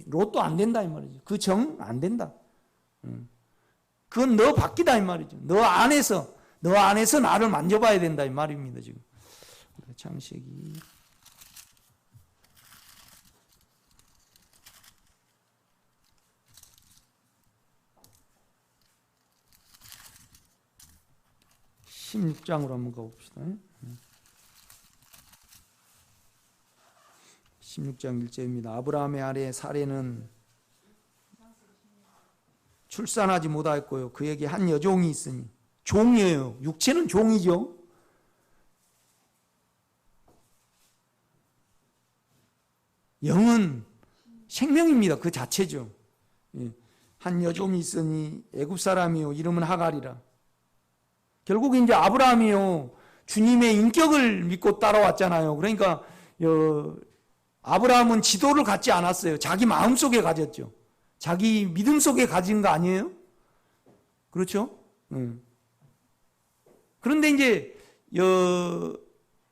로또 안 된다 이 말이지. 그 정 안 된다. 그건 너 바뀌다 이 말이죠. 너 안에서 나를 만져봐야 된다 이 말입니다 지금. 창세기 16장으로 한번 가봅시다. 16장 1절입니다. 아브라함의 아내 사레는 출산하지 못하였고요. 그에게 한 여종이 있으니, 종이에요. 육체는 종이죠. 영은 생명입니다. 그 자체죠. 한 여종이 있으니 애굽 사람이요 이름은 하갈이라. 결국 이제 아브라함이요 주님의 인격을 믿고 따라왔잖아요. 그러니까 아브라함은 지도를 갖지 않았어요. 자기 마음속에 가졌죠. 자기 믿음 속에 가진 거 아니에요? 그렇죠? 그런데 이제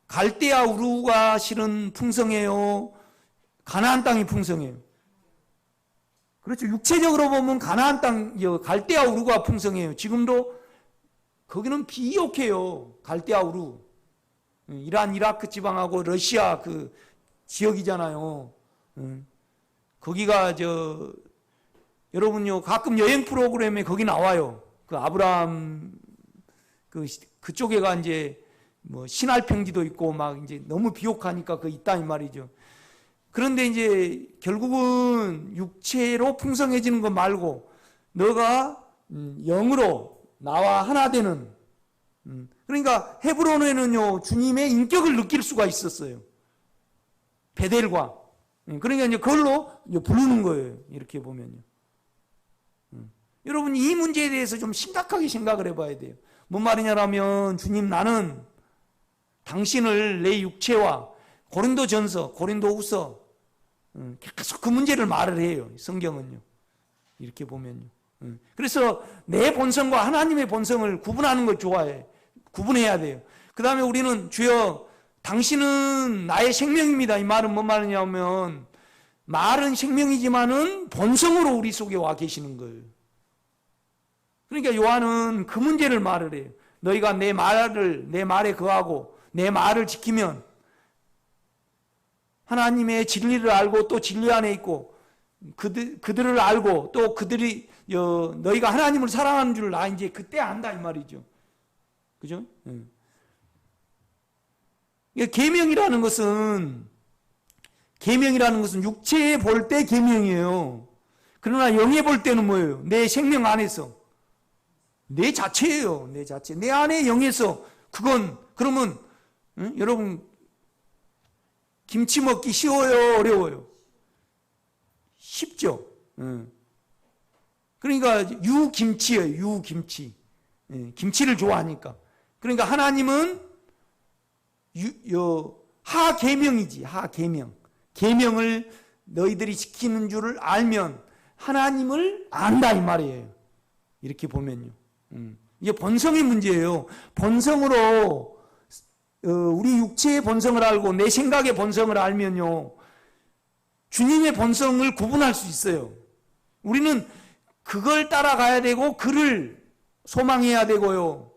갈대아 우루가 실은 풍성해요. 가나안 땅이 풍성해요. 그렇죠. 육체적으로 보면 가나안 땅, 갈대아 우루가 풍성해요. 지금도 거기는 비옥해요. 갈대아 우루. 이란, 이라크 지방하고 러시아 그 지역이잖아요. 거기가 여러분요 가끔 여행 프로그램에 거기 나와요. 그 아브라함 그쪽에가 이제 뭐 신할평지도 있고 막 이제 너무 비옥하니까 그 있다 이 말이죠. 그런데 이제 결국은 육체로 풍성해지는 것 말고 너가 영으로 나와 하나 되는, 그러니까 헤브론에는요 주님의 인격을 느낄 수가 있었어요. 베델과. 그러니까 이제 그걸로 부르는 거예요. 이렇게 보면요. 여러분 이 문제에 대해서 좀 심각하게 생각을 해봐야 돼요. 뭔 말이냐면 주님 나는 당신을 내 육체와 고린도전서, 고린도후서 계속 그 문제를 말을 해요. 성경은요. 이렇게 보면요. 그래서 내 본성과 하나님의 본성을 구분하는 걸 좋아해. 구분해야 돼요. 그 다음에 우리는 주여 당신은 나의 생명입니다. 이 말은 뭔 말이냐면 말은 생명이지만은 본성으로 우리 속에 와 계시는 거예요. 그러니까 요한은 그 문제를 말을 해요. 너희가 내 말에 거하고 내 말을 지키면 하나님의 진리를 알고 또 진리 안에 있고 그들을 알고 또 그들이 너희가 하나님을 사랑하는 줄 나 이제 그때 안다 이 말이죠. 그죠? 계명이라는 것은 육체에 볼 때 계명이에요. 그러나 영에 볼 때는 뭐예요? 내 생명 안에서 내 자체예요. 내 자체. 내 안에 영에서 그러면 여러분 김치 먹기 쉬워요? 어려워요? 쉽죠. 그러니까 유김치예요. 유김치. 김치를 좋아하니까. 그러니까 하나님은 하계명이지. 하계명. 계명을 너희들이 지키는 줄을 알면 하나님을 안다 이 말이에요. 이렇게 보면요. 이게 본성의 문제예요. 본성으로 우리 육체의 본성을 알고 내 생각의 본성을 알면요. 주님의 본성을 구분할 수 있어요. 우리는 그걸 따라가야 되고 그를 소망해야 되고요.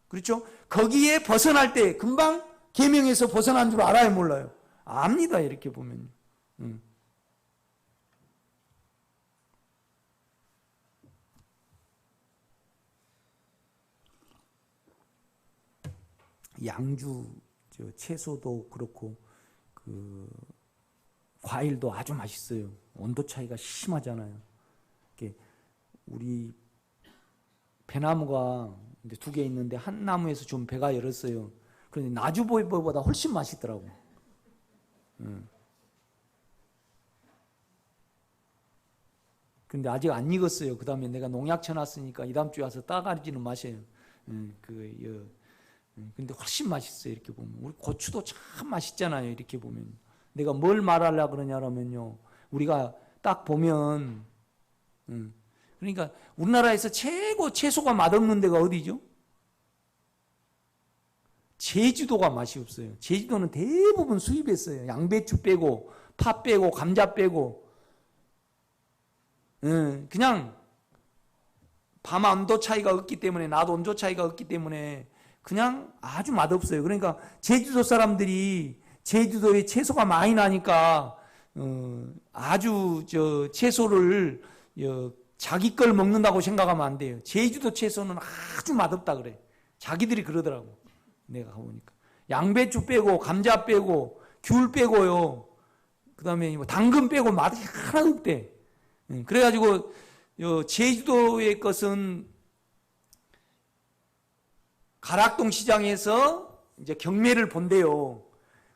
그렇죠? 거기에 벗어날 때 금방 계명에서 벗어난 줄 알아요, 몰라요? 압니다. 이렇게 보면요. 양주, 채소도 그렇고 과일도 아주 맛있어요. 온도 차이가 심하잖아요. 우리 배나무가 이제 2개 있는데 한 나무에서 좀 배가 열었어요. 그런데 나주보보다 훨씬 맛있더라고. 근데 아직 안 익었어요. 그 다음에 내가 농약 쳐놨으니까 이 다음 주에 와서 따가지는 마셔요. 근데 훨씬 맛있어요. 이렇게 보면. 우리 고추도 참 맛있잖아요. 이렇게 보면. 내가 뭘 말하려고 그러냐면요. 우리가 딱 보면, 그러니까 우리나라에서 최고 채소가 맛없는 데가 어디죠? 제주도가 맛이 없어요. 제주도는 대부분 수입했어요. 양배추 빼고, 파 빼고, 감자 빼고. 그냥 밤 온도 차이가 없기 때문에, 낮 온도 차이가 없기 때문에 그냥 아주 맛없어요. 그러니까 제주도 사람들이 제주도에 채소가 많이 나니까 아주 채소를 자기 걸 먹는다고 생각하면 안 돼요. 제주도 채소는 아주 맛없다 그래. 자기들이 그러더라고. 내가 가보니까 양배추 빼고 감자 빼고 귤 빼고요. 그 다음에 당근 빼고 맛이 하나도 없대. 그래가지고 제주도의 것은 가락동 시장에서 이제 경매를 본대요.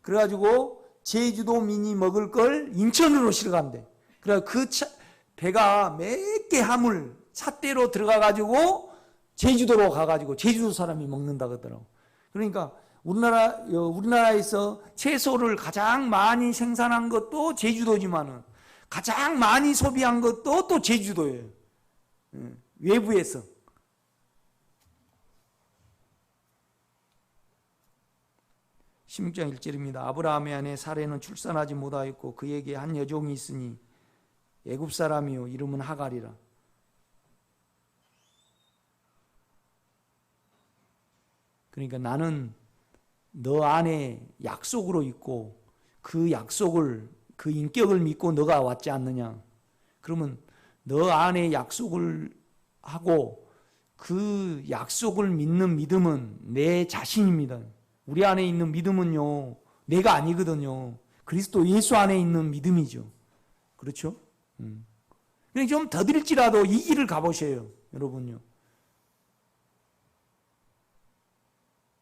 그래가지고 제주도민이 먹을 걸 인천으로 실어간대. 그래 배가 몇 개 하물 찻대로 들어가가지고 제주도로 가가지고 제주도 사람이 먹는다 그러더라고. 그러니까 우리나라에서 채소를 가장 많이 생산한 것도 제주도지만은 가장 많이 소비한 것도 또 제주도예요. 외부에서. (16장 1절입니다) 아브라함의 아내 사레는 출산하지 못하였고 그에게 한 여종이 있으니 애굽 사람이요 이름은 하갈이라. 그러니까 나는 너 안에 약속으로 있고 그 약속을 그 인격을 믿고 너가 왔지 않느냐. 그러면 너 안에 약속을 하고 그 약속을 믿는 믿음은 내 자신입니다. 우리 안에 있는 믿음은요 내가 아니거든요. 그리스도 예수 안에 있는 믿음이죠. 그렇죠? 그냥 좀 더딜지라도 이 길을 가보세요. 여러분요.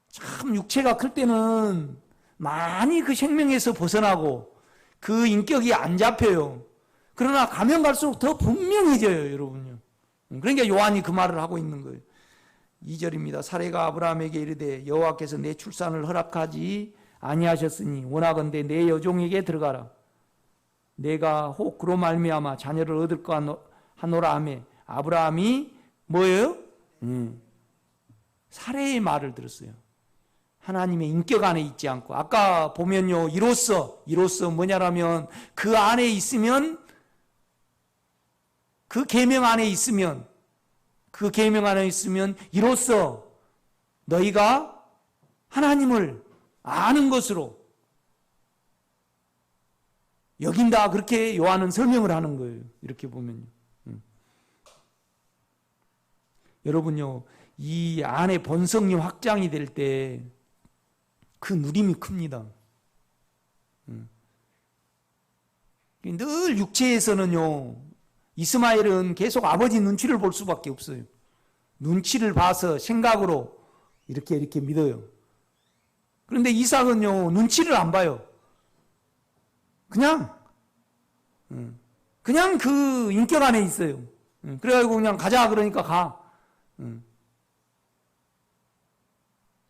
참 육체가 클 때는 많이 그 생명에서 벗어나고 그 인격이 안 잡혀요. 그러나 가면 갈수록 더 분명해져요. 여러분요. 그러니까 요한이 그 말을 하고 있는 거예요. 2절입니다. 사레가 아브라함에게 이르되 여호와께서 내 출산을 허락하지 아니하셨으니 원하건대 내 여종에게 들어가라. 내가 혹 그로 말미암아 자녀를 얻을까 하노라 하매 아브라함이 뭐예요? 사레의 말을 들었어요. 하나님의 인격 안에 있지 않고 아까 보면요 이로써 뭐냐라면 그 안에 있으면 그 계명 안에 있으면 이로써 너희가 하나님을 아는 것으로 여긴다. 그렇게 요한은 설명을 하는 거예요. 이렇게 보면요. 여러분요, 이 안에 본성이 확장이 될 때 그 누림이 큽니다. 늘 육체에서는요, 이스마엘은 계속 아버지 눈치를 볼 수밖에 없어요. 눈치를 봐서 생각으로 이렇게 믿어요. 그런데 이삭은요, 눈치를 안 봐요. 그냥 그 인격 안에 있어요. 그래가지고 그냥 가자 그러니까 가.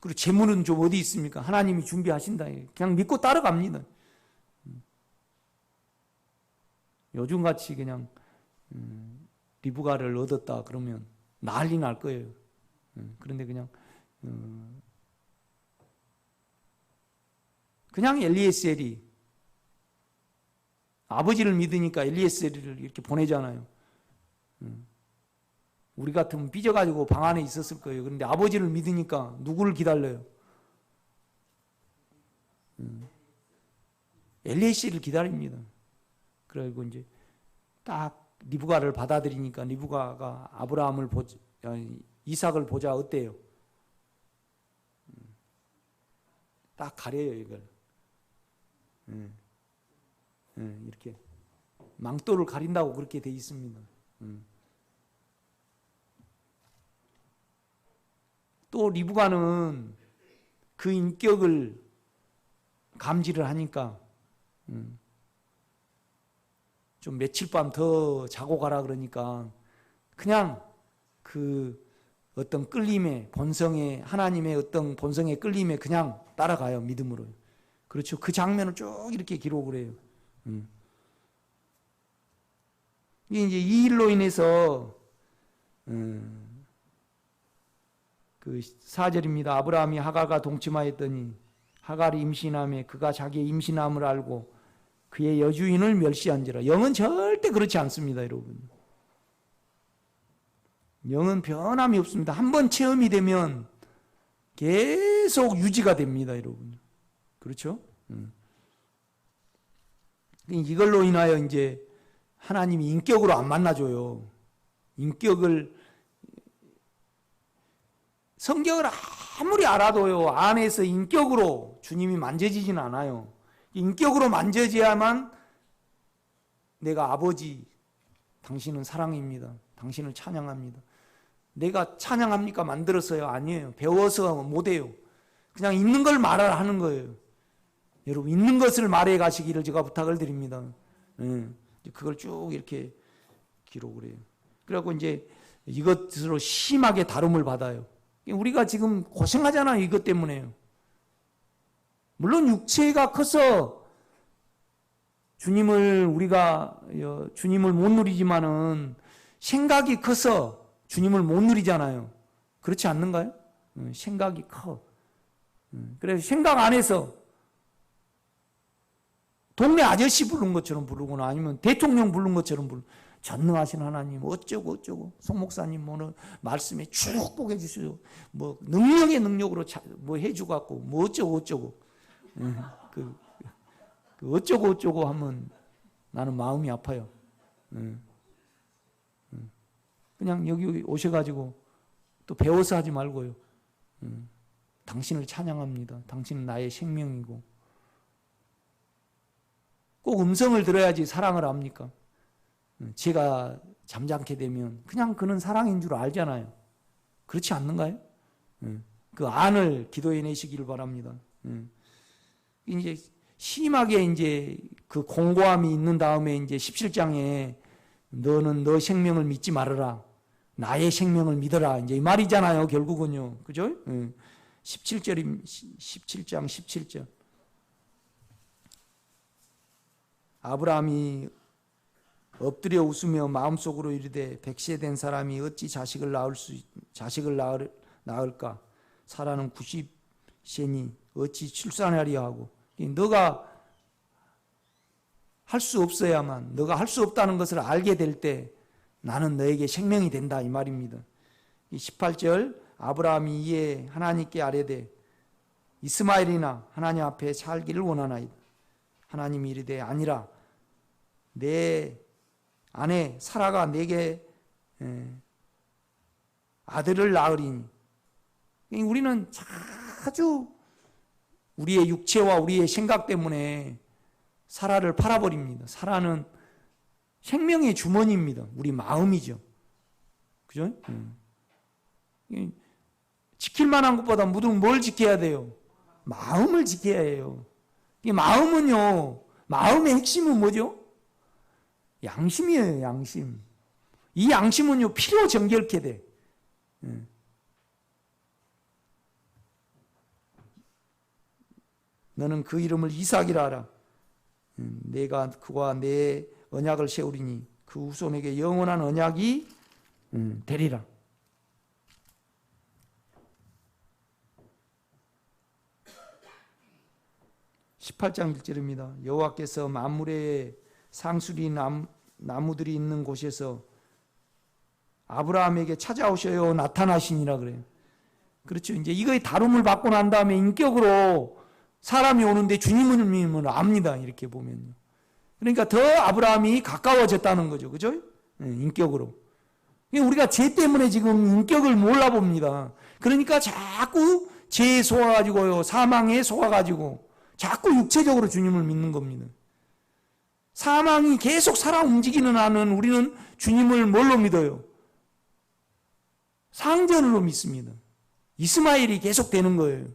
그리고 재물은 좀 어디 있습니까? 하나님이 준비하신다. 그냥 믿고 따라갑니다. 요즘같이 그냥 리브가를 얻었다 그러면 난리 날 거예요. 그런데 그냥 엘리에셀이 아버지를 믿으니까 엘리에셀을 이렇게 보내잖아요. 우리 같으면 삐져가지고 방 안에 있었을 거예요. 그런데 아버지를 믿으니까 누구를 기다려요? 엘리에셀을 기다립니다. 그리고 이제 딱 리브가를 받아들이니까 리브가가 이삭을 보자 어때요? 딱 가려요 이걸. 이렇게 망토를 가린다고 그렇게 돼 있습니다. 또 리브가는 그 인격을 감지를 하니까 좀 며칠 밤 더 자고 가라 그러니까 그냥 그 어떤 끌림에 본성에 하나님의 어떤 본성의 끌림에 그냥 따라가요. 믿음으로. 그렇죠. 그 장면을 쭉 이렇게 기록을 해요. 이제 이 일로 인해서 그 4절입니다. 아브라함이 하갈과 동침하였더니 하갈이 임신함에 그가 자기의 임신함을 알고 그의 여주인을 멸시한지라. 영은 절대 그렇지 않습니다, 여러분. 영은 변함이 없습니다. 한번 체험이 되면 계속 유지가 됩니다, 여러분. 그렇죠? 이걸로 인하여 이제 하나님이 인격으로 안 만나줘요. 성경을 아무리 알아도요, 안에서 인격으로 주님이 만져지진 않아요. 인격으로 만져져야만 내가 아버지, 당신은 사랑입니다. 당신을 찬양합니다. 내가 찬양합니까? 만들었어요? 아니에요. 배워서 못해요. 그냥 있는 걸 말하라 하는 거예요. 여러분, 있는 것을 말해 가시기를 제가 부탁을 드립니다. 그걸 쭉 이렇게 기록을 해요. 그래갖고 이제 이것으로 심하게 다룸을 받아요. 우리가 지금 고생하잖아요. 이것 때문에요. 물론 육체가 커서 주님을 못 누리지만은 생각이 커서 주님을 못 누리잖아요. 그렇지 않는가요? 생각이 커. 그래서 생각 안에서 동네 아저씨 부른 것처럼 부르거나 아니면 대통령 부른 것처럼 부르고 전능하신 하나님 어쩌고 송 목사님 말씀에 축복해 주시오. 뭐 능력의 능력으로 뭐 해주고 갖고 뭐 어쩌고 그 어쩌고 하면 나는 마음이 아파요. 그냥 여기 오셔가지고 또 배워서 하지 말고요. 당신을 찬양합니다. 당신은 나의 생명이고. 꼭 음성을 들어야지 사랑을 합니까? 제가 잠잠게 되면 그냥 그는 사랑인 줄 알잖아요. 그렇지 않는가요? 그 안을 기도해 내시기를 바랍니다. 이제 심하게 이제 그 공고함이 있는 다음에 이제 17장에 너는 너 생명을 믿지 말아라. 나의 생명을 믿어라. 이제 이 말이잖아요. 결국은요. 그죠? 17장 17절. 아브라함이 엎드려 웃으며 마음속으로 이르되 100세 된 사람이 어찌 자식을 낳을까? 사라는 90세니 어찌 출산하리야 하고. 너가 할 수 없어야만, 너가 할 수 없다는 것을 알게 될 때 나는 너에게 생명이 된다 이 말입니다. 18절 아브라함이 이에 하나님께 아뢰되 이스마엘이나 하나님 앞에 살기를 원하나이다. 하나님이 이르되 아니라 내 아내 사라가 내게 아들을 낳으리니. 우리는 자주 우리의 육체와 우리의 생각 때문에 사라를 팔아버립니다. 사라는 생명의 주머니입니다. 우리 마음이죠. 그죠? 지킬 만한 것보다 뭘 지켜야 돼요? 마음을 지켜야 해요. 이 마음은요, 마음의 핵심은 뭐죠? 양심이에요, 양심. 이 양심은요, 필요 정결케 돼. 너는 그 이름을 이삭이라 하라. 내가 그와 내 언약을 세우리니 그 후손에게 영원한 언약이 되리라. 18장 1절입니다. 여호와께서 만물의 상수리 나무들이 있는 곳에서 아브라함에게 찾아오셔요 나타나시니라 그래요. 그렇죠. 이제 이거의 다룸을 받고 난 다음에 인격으로 사람이 오는데 주님을 압니다. 이렇게 보면요. 그러니까 더 아브라함이 가까워졌다는 거죠. 그죠? 인격으로. 우리가 죄 때문에 지금 인격을 몰라봅니다. 그러니까 자꾸 죄에 속아가지고요, 사망에 속아가지고 자꾸 육체적으로 주님을 믿는 겁니다. 사망이 계속 살아 움직이는 한은 우리는 주님을 뭘로 믿어요? 상전으로 믿습니다. 이스마엘이 계속 되는 거예요.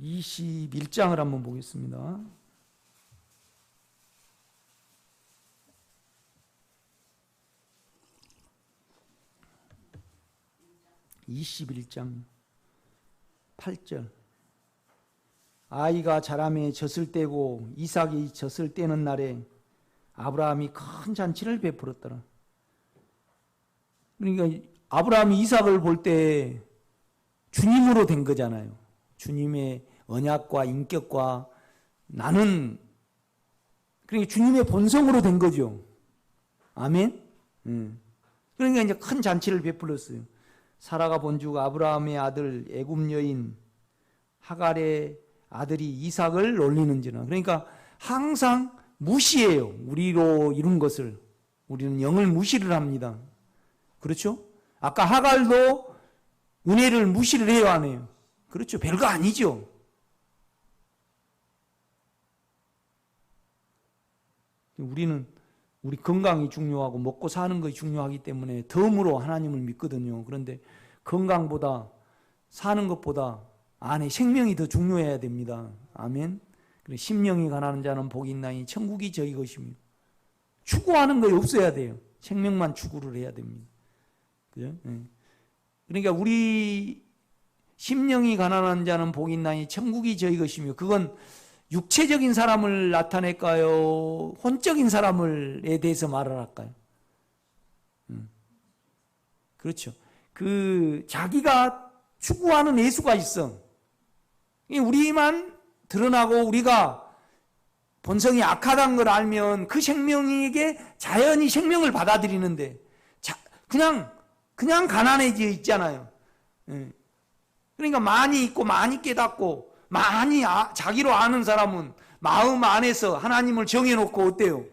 (21장을) 한번 보겠습니다. (21장) 8절. 아이가 자라매 젖을 떼고 이삭이 젖을 떼는 날에 아브라함이 큰 잔치를 베풀었더라. 그러니까 아브라함이 이삭을 볼 때 주님으로 된 거잖아요. 주님의 언약과 인격과 나는, 그러니까 주님의 본성으로 된 거죠. 아멘? 그러니까 이제 큰 잔치를 베풀었어요. 사라가 본즉 아브라함의 아들 애굽 여인 하갈의 아들이 이삭을 놀리는지라. 그러니까 항상 무시해요. 우리로 이룬 것을. 우리는 영을 무시를 합니다. 그렇죠? 아까 하갈도 은혜를 무시를 해요, 안 해요? 그렇죠. 별거 아니죠. 우리는 우리 건강이 중요하고 먹고 사는 것이 중요하기 때문에 덤으로 하나님을 믿거든요. 그런데 건강보다 사는 것보다 안에 생명이 더 중요해야 됩니다. 아멘. 심령이 가난한 자는 복이 있나니 천국이 저희 것입니다. 추구하는 거 없어야 돼요. 생명만 추구를 해야 됩니다. 그죠? 그러니까 우리 심령이 가난한 자는 복이 있나니 천국이 저희 것이며, 그건 육체적인 사람을 나타낼까요? 혼적인 사람에 대해서 말을 할까요? 그렇죠. 자기가 추구하는 예수가 있어. 우리만 드러나고 우리가 본성이 악하다는 걸 알면 그 생명에게 자연히 생명을 받아들이는데 그냥 가난해져 있잖아요. 그러니까 많이 있고 많이 깨닫고 많이 자기로 아는 사람은 마음 안에서 하나님을 정해놓고 어때요?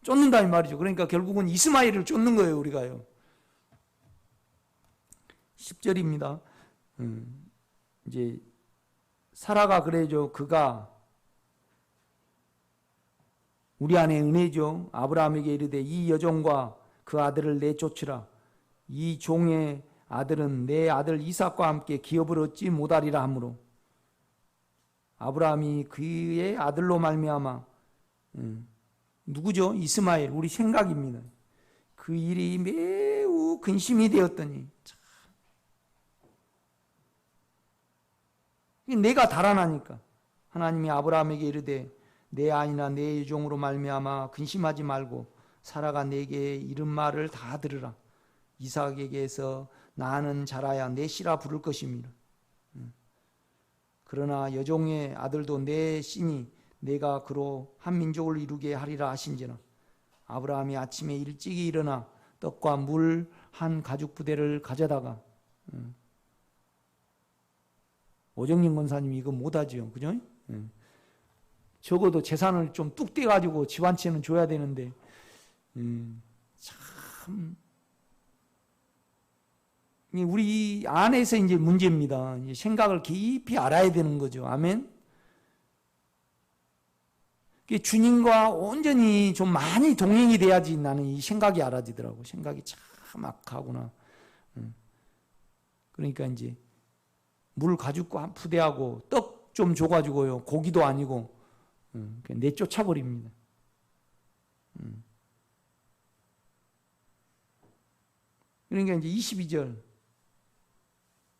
쫓는다 이 말이죠. 그러니까 결국은 이스마엘을 쫓는 거예요, 우리가요. 10절입니다. 이제 사라가 그래죠. 그가 우리 안에 은혜죠. 아브라함에게 이르되 이 여종과 그 아들을 내쫓으라. 이 종의 아들은 내 아들 이삭과 함께 기업을 얻지 못하리라 하므로 아브라함이 그의 아들로 말미암아 누구죠? 이스마엘. 우리 생각입니다. 그 일이 매우 근심이 되었더니 내가 달아나니까 하나님이 아브라함에게 이르되 내 아이나 내 여종으로 말미암아 근심하지 말고 사라가 내게 이른 말을 다 들으라. 이삭에게서 나는 자라야 내 씨라 부를 것입니다. 그러나 여종의 아들도 내 씨니 내가 그로 한 민족을 이루게 하리라 하신지라. 아브라함이 아침에 일찍이 일어나 떡과 물 한 가죽 부대를 가져다가, 오정림 권사님이 이거 못하죠, 그죠? 적어도 재산을 좀 뚝 떼가지고 집 한 채는 줘야 되는데, 참 우리 안에서 이제 문제입니다. 이제 생각을 깊이 알아야 되는 거죠. 아멘. 주님과 온전히 좀 많이 동행이 돼야지 나는 이 생각이 알아지더라고. 생각이 참 악하구나. 그러니까 이제 물 가지고 한 푸대하고 떡 좀 줘가지고요. 고기도 아니고 그냥 내쫓아버립니다. 그러니까 이제 22절.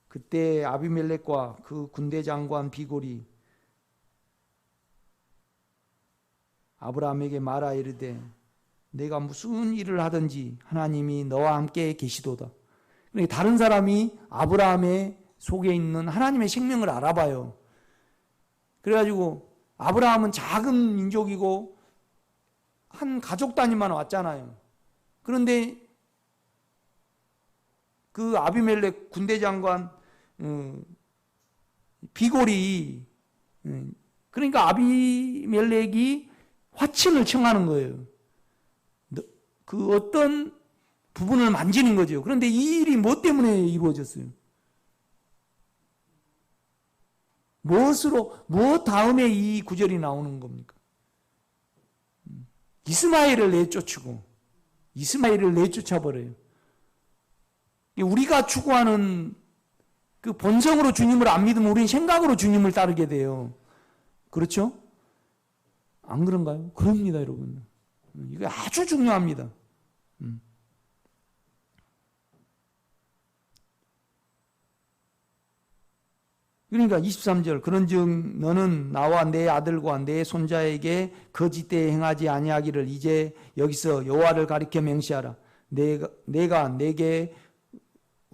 그때 아비멜렉과 그 군대 장관 비골이 아브라함에게 말하 이르되 내가 무슨 일을 하든지 하나님이 너와 함께 계시도다. 그러니까 다른 사람이 아브라함의 속에 있는 하나님의 생명을 알아봐요. 그래가지고 아브라함은 작은 민족이고 한 가족 단위만 왔잖아요. 그런데 그 아비멜렉 군대 장관 비골이, 그러니까 아비멜렉이 화친을 청하는 거예요. 그 어떤 부분을 만지는 거죠. 그런데 이 일이 뭐 때문에 이루어졌어요? 무엇 다음에 이 구절이 나오는 겁니까? 이스마엘을 내쫓고, 이스마엘을 내쫓아버려요. 우리가 추구하는 그 본성으로 주님을 안 믿으면 우리는 생각으로 주님을 따르게 돼요. 그렇죠? 안 그런가요? 그럽니다, 여러분. 이거 아주 중요합니다. 그러니까 23절 그런즉 너는 나와 내 아들과 내 손자에게 거짓되이 행하지 아니하기를 이제 여기서 여호와를 가리켜 맹세하라. 내가 내게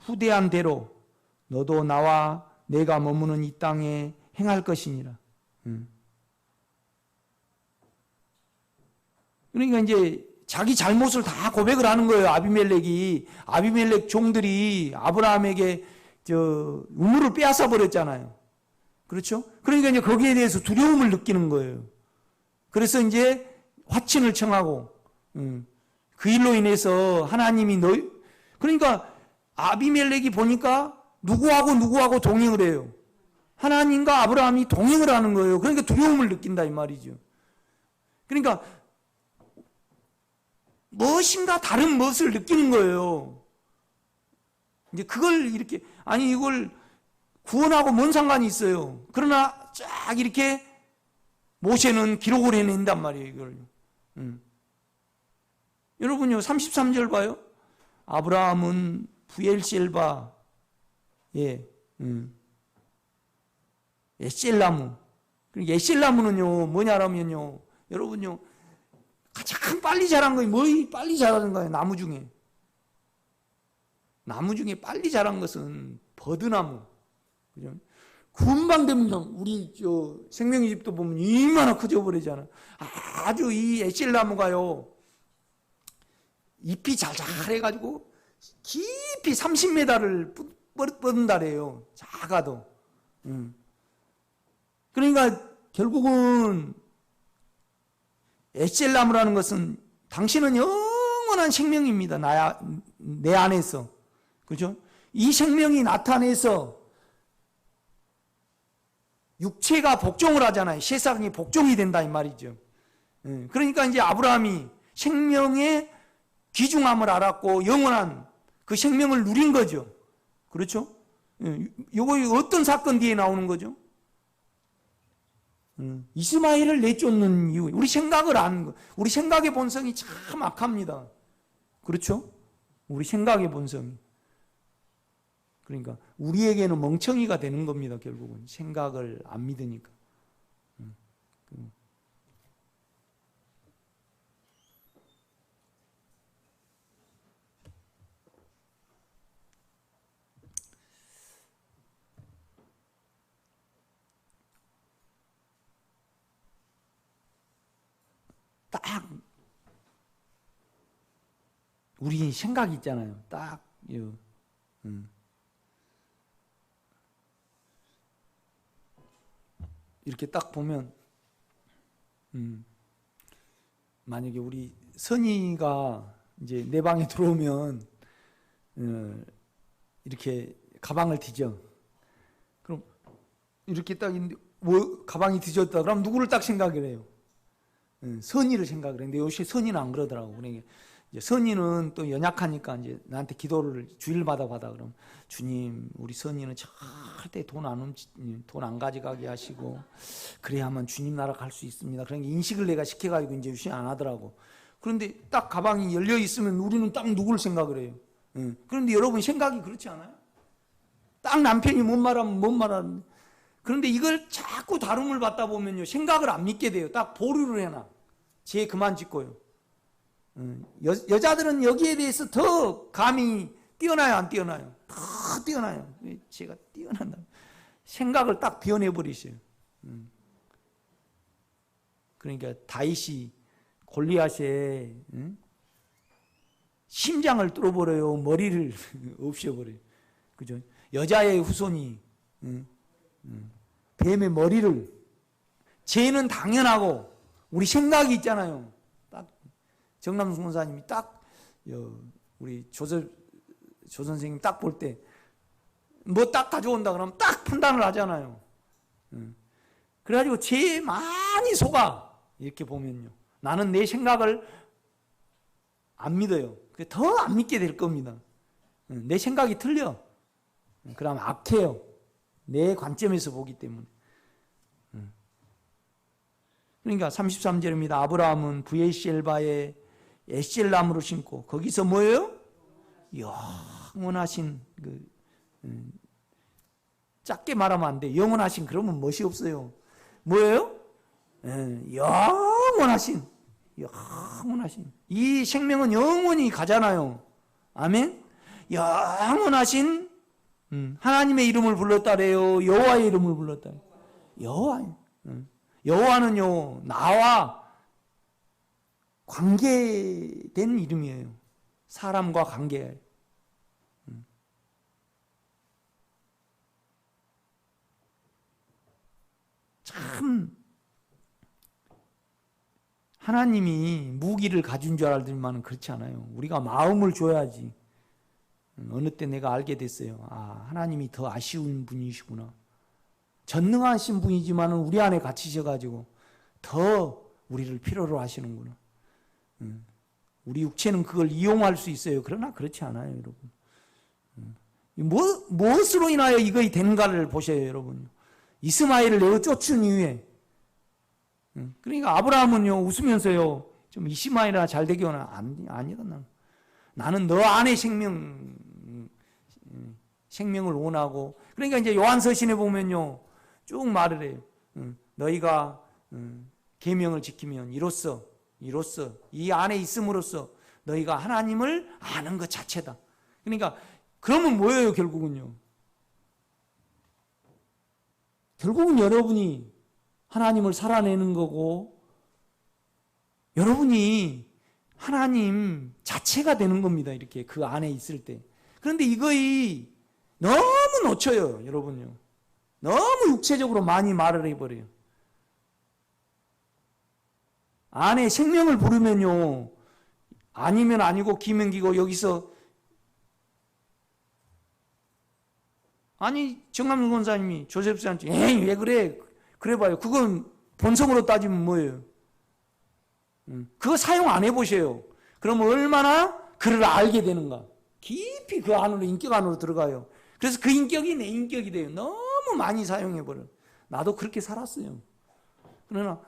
후대한 대로 너도 나와 내가 머무는 이 땅에 행할 것이니라. 그러니까 이제 자기 잘못을 다 고백을 하는 거예요. 아비멜렉 종들이 아브라함에게 우물을 빼앗아 버렸잖아요. 그렇죠? 그러니까 이제 거기에 대해서 두려움을 느끼는 거예요. 그래서 이제 화친을 청하고, 그 일로 인해서 하나님이 그러니까 아비멜렉이 보니까 누구하고 동행을 해요. 하나님과 아브라함이 동행을 하는 거예요. 그러니까 두려움을 느낀다 이 말이죠. 그러니까 무엇인가 다른 것을 느끼는 거예요. 이제 그걸 이렇게, 아니 이걸 구원하고 뭔 상관이 있어요. 그러나 쫙 이렇게 모세는 기록을 해낸단 말이에요, 이걸. 여러분요, 33절 봐요. 아브라함은 부엘셀바, 에셀나무. 에셀나무는요, 뭐냐라면요, 여러분요, 가장 빨리 자란 거예요. 뭐 빨리 자라는 거예요, 나무 중에. 나무 중에 빨리 자란 것은 버드나무. 그죠? 금방 됩니다. 우리 생명의 집도 보면 얼마나 커져 버리잖아요. 아주 이 에셀나무가요, 잎이 잘잘해가지고 깊이 30m를 뻗는다래요. 작아도. 그러니까 결국은 에셀나무라는 것은 당신은 영원한 생명입니다. 내 안에서. 그죠? 이 생명이 나타내서 육체가 복종을 하잖아요. 세상이 복종이 된다 이 말이죠. 그러니까 이제 아브라함이 생명의 귀중함을 알았고 영원한 그 생명을 누린 거죠. 그렇죠? 요거 어떤 사건 뒤에 나오는 거죠? 이스마엘을 내쫓는 이유. 우리 생각을 아는 거. 우리 생각의 본성이 참 악합니다. 그렇죠? 우리 생각의 본성이. 그러니까 우리에게는 멍청이가 되는 겁니다. 결국은 생각을 안 믿으니까. 딱 우리 생각이 있잖아요. 딱 이렇게 딱 보면 만약에 우리 선이가 이제 내 방에 들어오면 이렇게 가방을 뒤져. 그럼 이렇게 딱 있는데 가방이 뒤졌다. 그럼 누구를 딱 생각을 해요? 선이를 생각을 했는데 요새 선이는 안 그러더라고. 그러니까 이제 선이는 또 연약하니까 이제 나한테 기도를 주일마다 받아. 그럼 주님, 우리 선이는 절대 돈 안 가져가게 하시고 그래야만 주님 나라 갈 수 있습니다. 그러니까 인식을 내가 시켜가지고 이제 요새 안 하더라고. 그런데 딱 가방이 열려 있으면 우리는 딱 누구를 생각을 해요? 그런데 여러분 생각이 그렇지 않아요? 딱 남편이 뭔 말하면 뭔 말하는데. 그런데 이걸 자꾸 다rum을 받다 보면요, 생각을 안 믿게 돼요. 딱 보류를 해놔. 죄 그만 짓고요. 여자들은 여기에 대해서 더 감이 뛰어나요, 안 뛰어나요? 더 뛰어나요. 제가 뛰어난다. 생각을 딱 비워내버리셔요. 그러니까 다윗이 골리앗의 심장을 뚫어버려요. 머리를 없애버려요. 그죠? 여자의 후손이 뱀의 머리를. 죄는 당연하고 우리 생각이 있잖아요. 딱 정남수 권사님이 딱 우리 조 선생님 딱 볼 때 뭐 딱 가져온다 그러면 딱 판단을 하잖아요. 그래가지고 죄에 많이 속아. 이렇게 보면요, 나는 내 생각을 안 믿어요. 더 안 믿게 될 겁니다. 내 생각이 틀려. 그럼 악해요. 내 관점에서 보기 때문에. 그러니까 33절입니다. 아브라함은 브에셀바에 에셀나무를 심고 거기서 뭐예요? 영원하신 작게 말하면 안 돼. 영원하신 그러면 멋이 없어요. 뭐예요? 영원하신 이 생명은 영원히 가잖아요. 아멘. 영원하신 하나님의 이름을 불렀다래요? 여호와의 이름을 불렀다래요? 여호와는요, 나와 관계된 이름이에요. 사람과 관계. 참 하나님이 무기를 가진 줄 알지만 그렇지 않아요. 우리가 마음을 줘야지. 어느 때 내가 알게 됐어요. 하나님이 더 아쉬운 분이시구나. 전능하신 분이지만 우리 안에 갇히셔가지고 더 우리를 필요로 하시는구나. 우리 육체는 그걸 이용할 수 있어요. 그러나 그렇지 않아요, 여러분. 무엇으로 인하여 이것이 되는가를 보셔요, 여러분. 이스마엘을 내어 쫓은 이후에. 그러니까 아브라함은요, 웃으면서요, 좀 이스마엘아 잘 되기는 아니거든. 나는 너 안에 생명을 원하고. 그러니까 이제 요한서신에 보면요, 쭉 말을 해요. 너희가 계명을 지키면 이로써 이 안에 있음으로써 너희가 하나님을 아는 것 자체다. 그러니까 그러면 뭐예요, 결국은요? 결국은 여러분이 하나님을 살아내는 거고 여러분이 하나님 자체가 되는 겁니다. 이렇게 그 안에 있을 때. 그런데 이거이 너무 놓쳐요, 여러분요. 너무 육체적으로 많이 말을 해버려요. 안에 생명을 부르면요, 아니면 아니고 기면 기고. 여기서 아니 정남준 권사님이 조셉스한테 에이 왜 그래? 그래봐요. 그건 본성으로 따지면 뭐예요? 그거 사용 안 해보세요. 그러면 얼마나 그를 알게 되는가. 깊이 그 안으로, 인격 안으로 들어가요. 그래서 그 인격이 내 인격이 돼요. 너무 많이 사용해버려. 나도 그렇게 살았어요. 그러나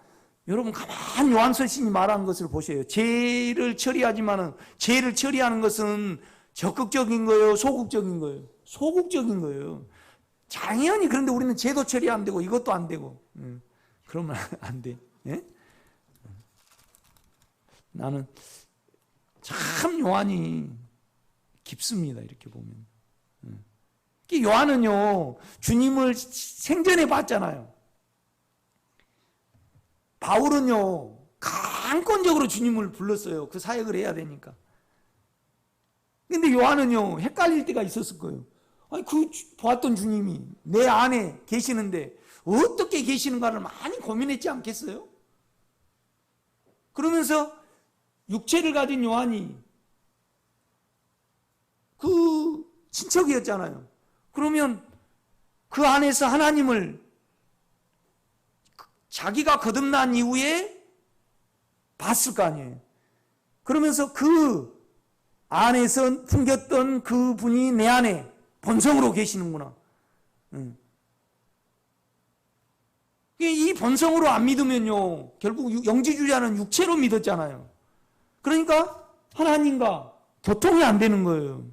여러분 가만히 요한서신이 말하는 것을 보세요. 죄를 처리하지만은 죄를 처리하는 것은 적극적인 거예요, 소극적인 거예요? 소극적인 거예요. 당연히. 그런데 우리는 죄도 처리 안 되고 이것도 안 되고. 그러면 안 돼. 예? 나는 참 요한이 깊습니다. 이렇게 보면. 요한은요, 주님을 생전에 봤잖아요. 바울은요, 강권적으로 주님을 불렀어요. 그 사역을 해야 되니까. 근데 요한은요, 헷갈릴 때가 있었을 거예요. 아니, 그 보았던 주님이 내 안에 계시는데 어떻게 계시는가를 많이 고민했지 않겠어요? 그러면서 육체를 가진 요한이 그 친척이었잖아요. 그러면 그 안에서 하나님을 자기가 거듭난 이후에 봤을 거 아니에요. 그러면서 그 안에서 풍겼던 그 분이 내 안에 본성으로 계시는구나. 이 본성으로 안 믿으면요, 결국 영지주의자는 육체로 믿었잖아요. 그러니까 하나님과 교통이 안 되는 거예요,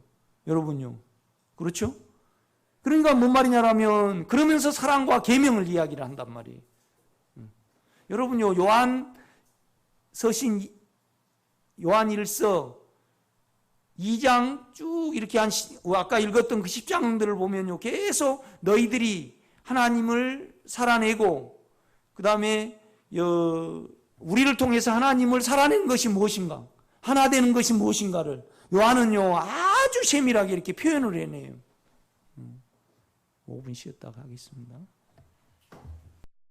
여러분요. 그렇죠? 그러니까 뭔 말이냐라면 그러면서 사랑과 계명을 이야기를 한단 말이에요. 여러분요, 요한일서 2장 쭉 이렇게 아까 읽었던 그 10장들을 보면요, 계속 너희들이 하나님을 살아내고 그 다음에 우리를 통해서 하나님을 살아낸 것이 무엇인가, 하나 되는 것이 무엇인가를 요한은요 아주 세밀하게 이렇게 표현을 해내요. 5분 쉬었다가 하겠습니다.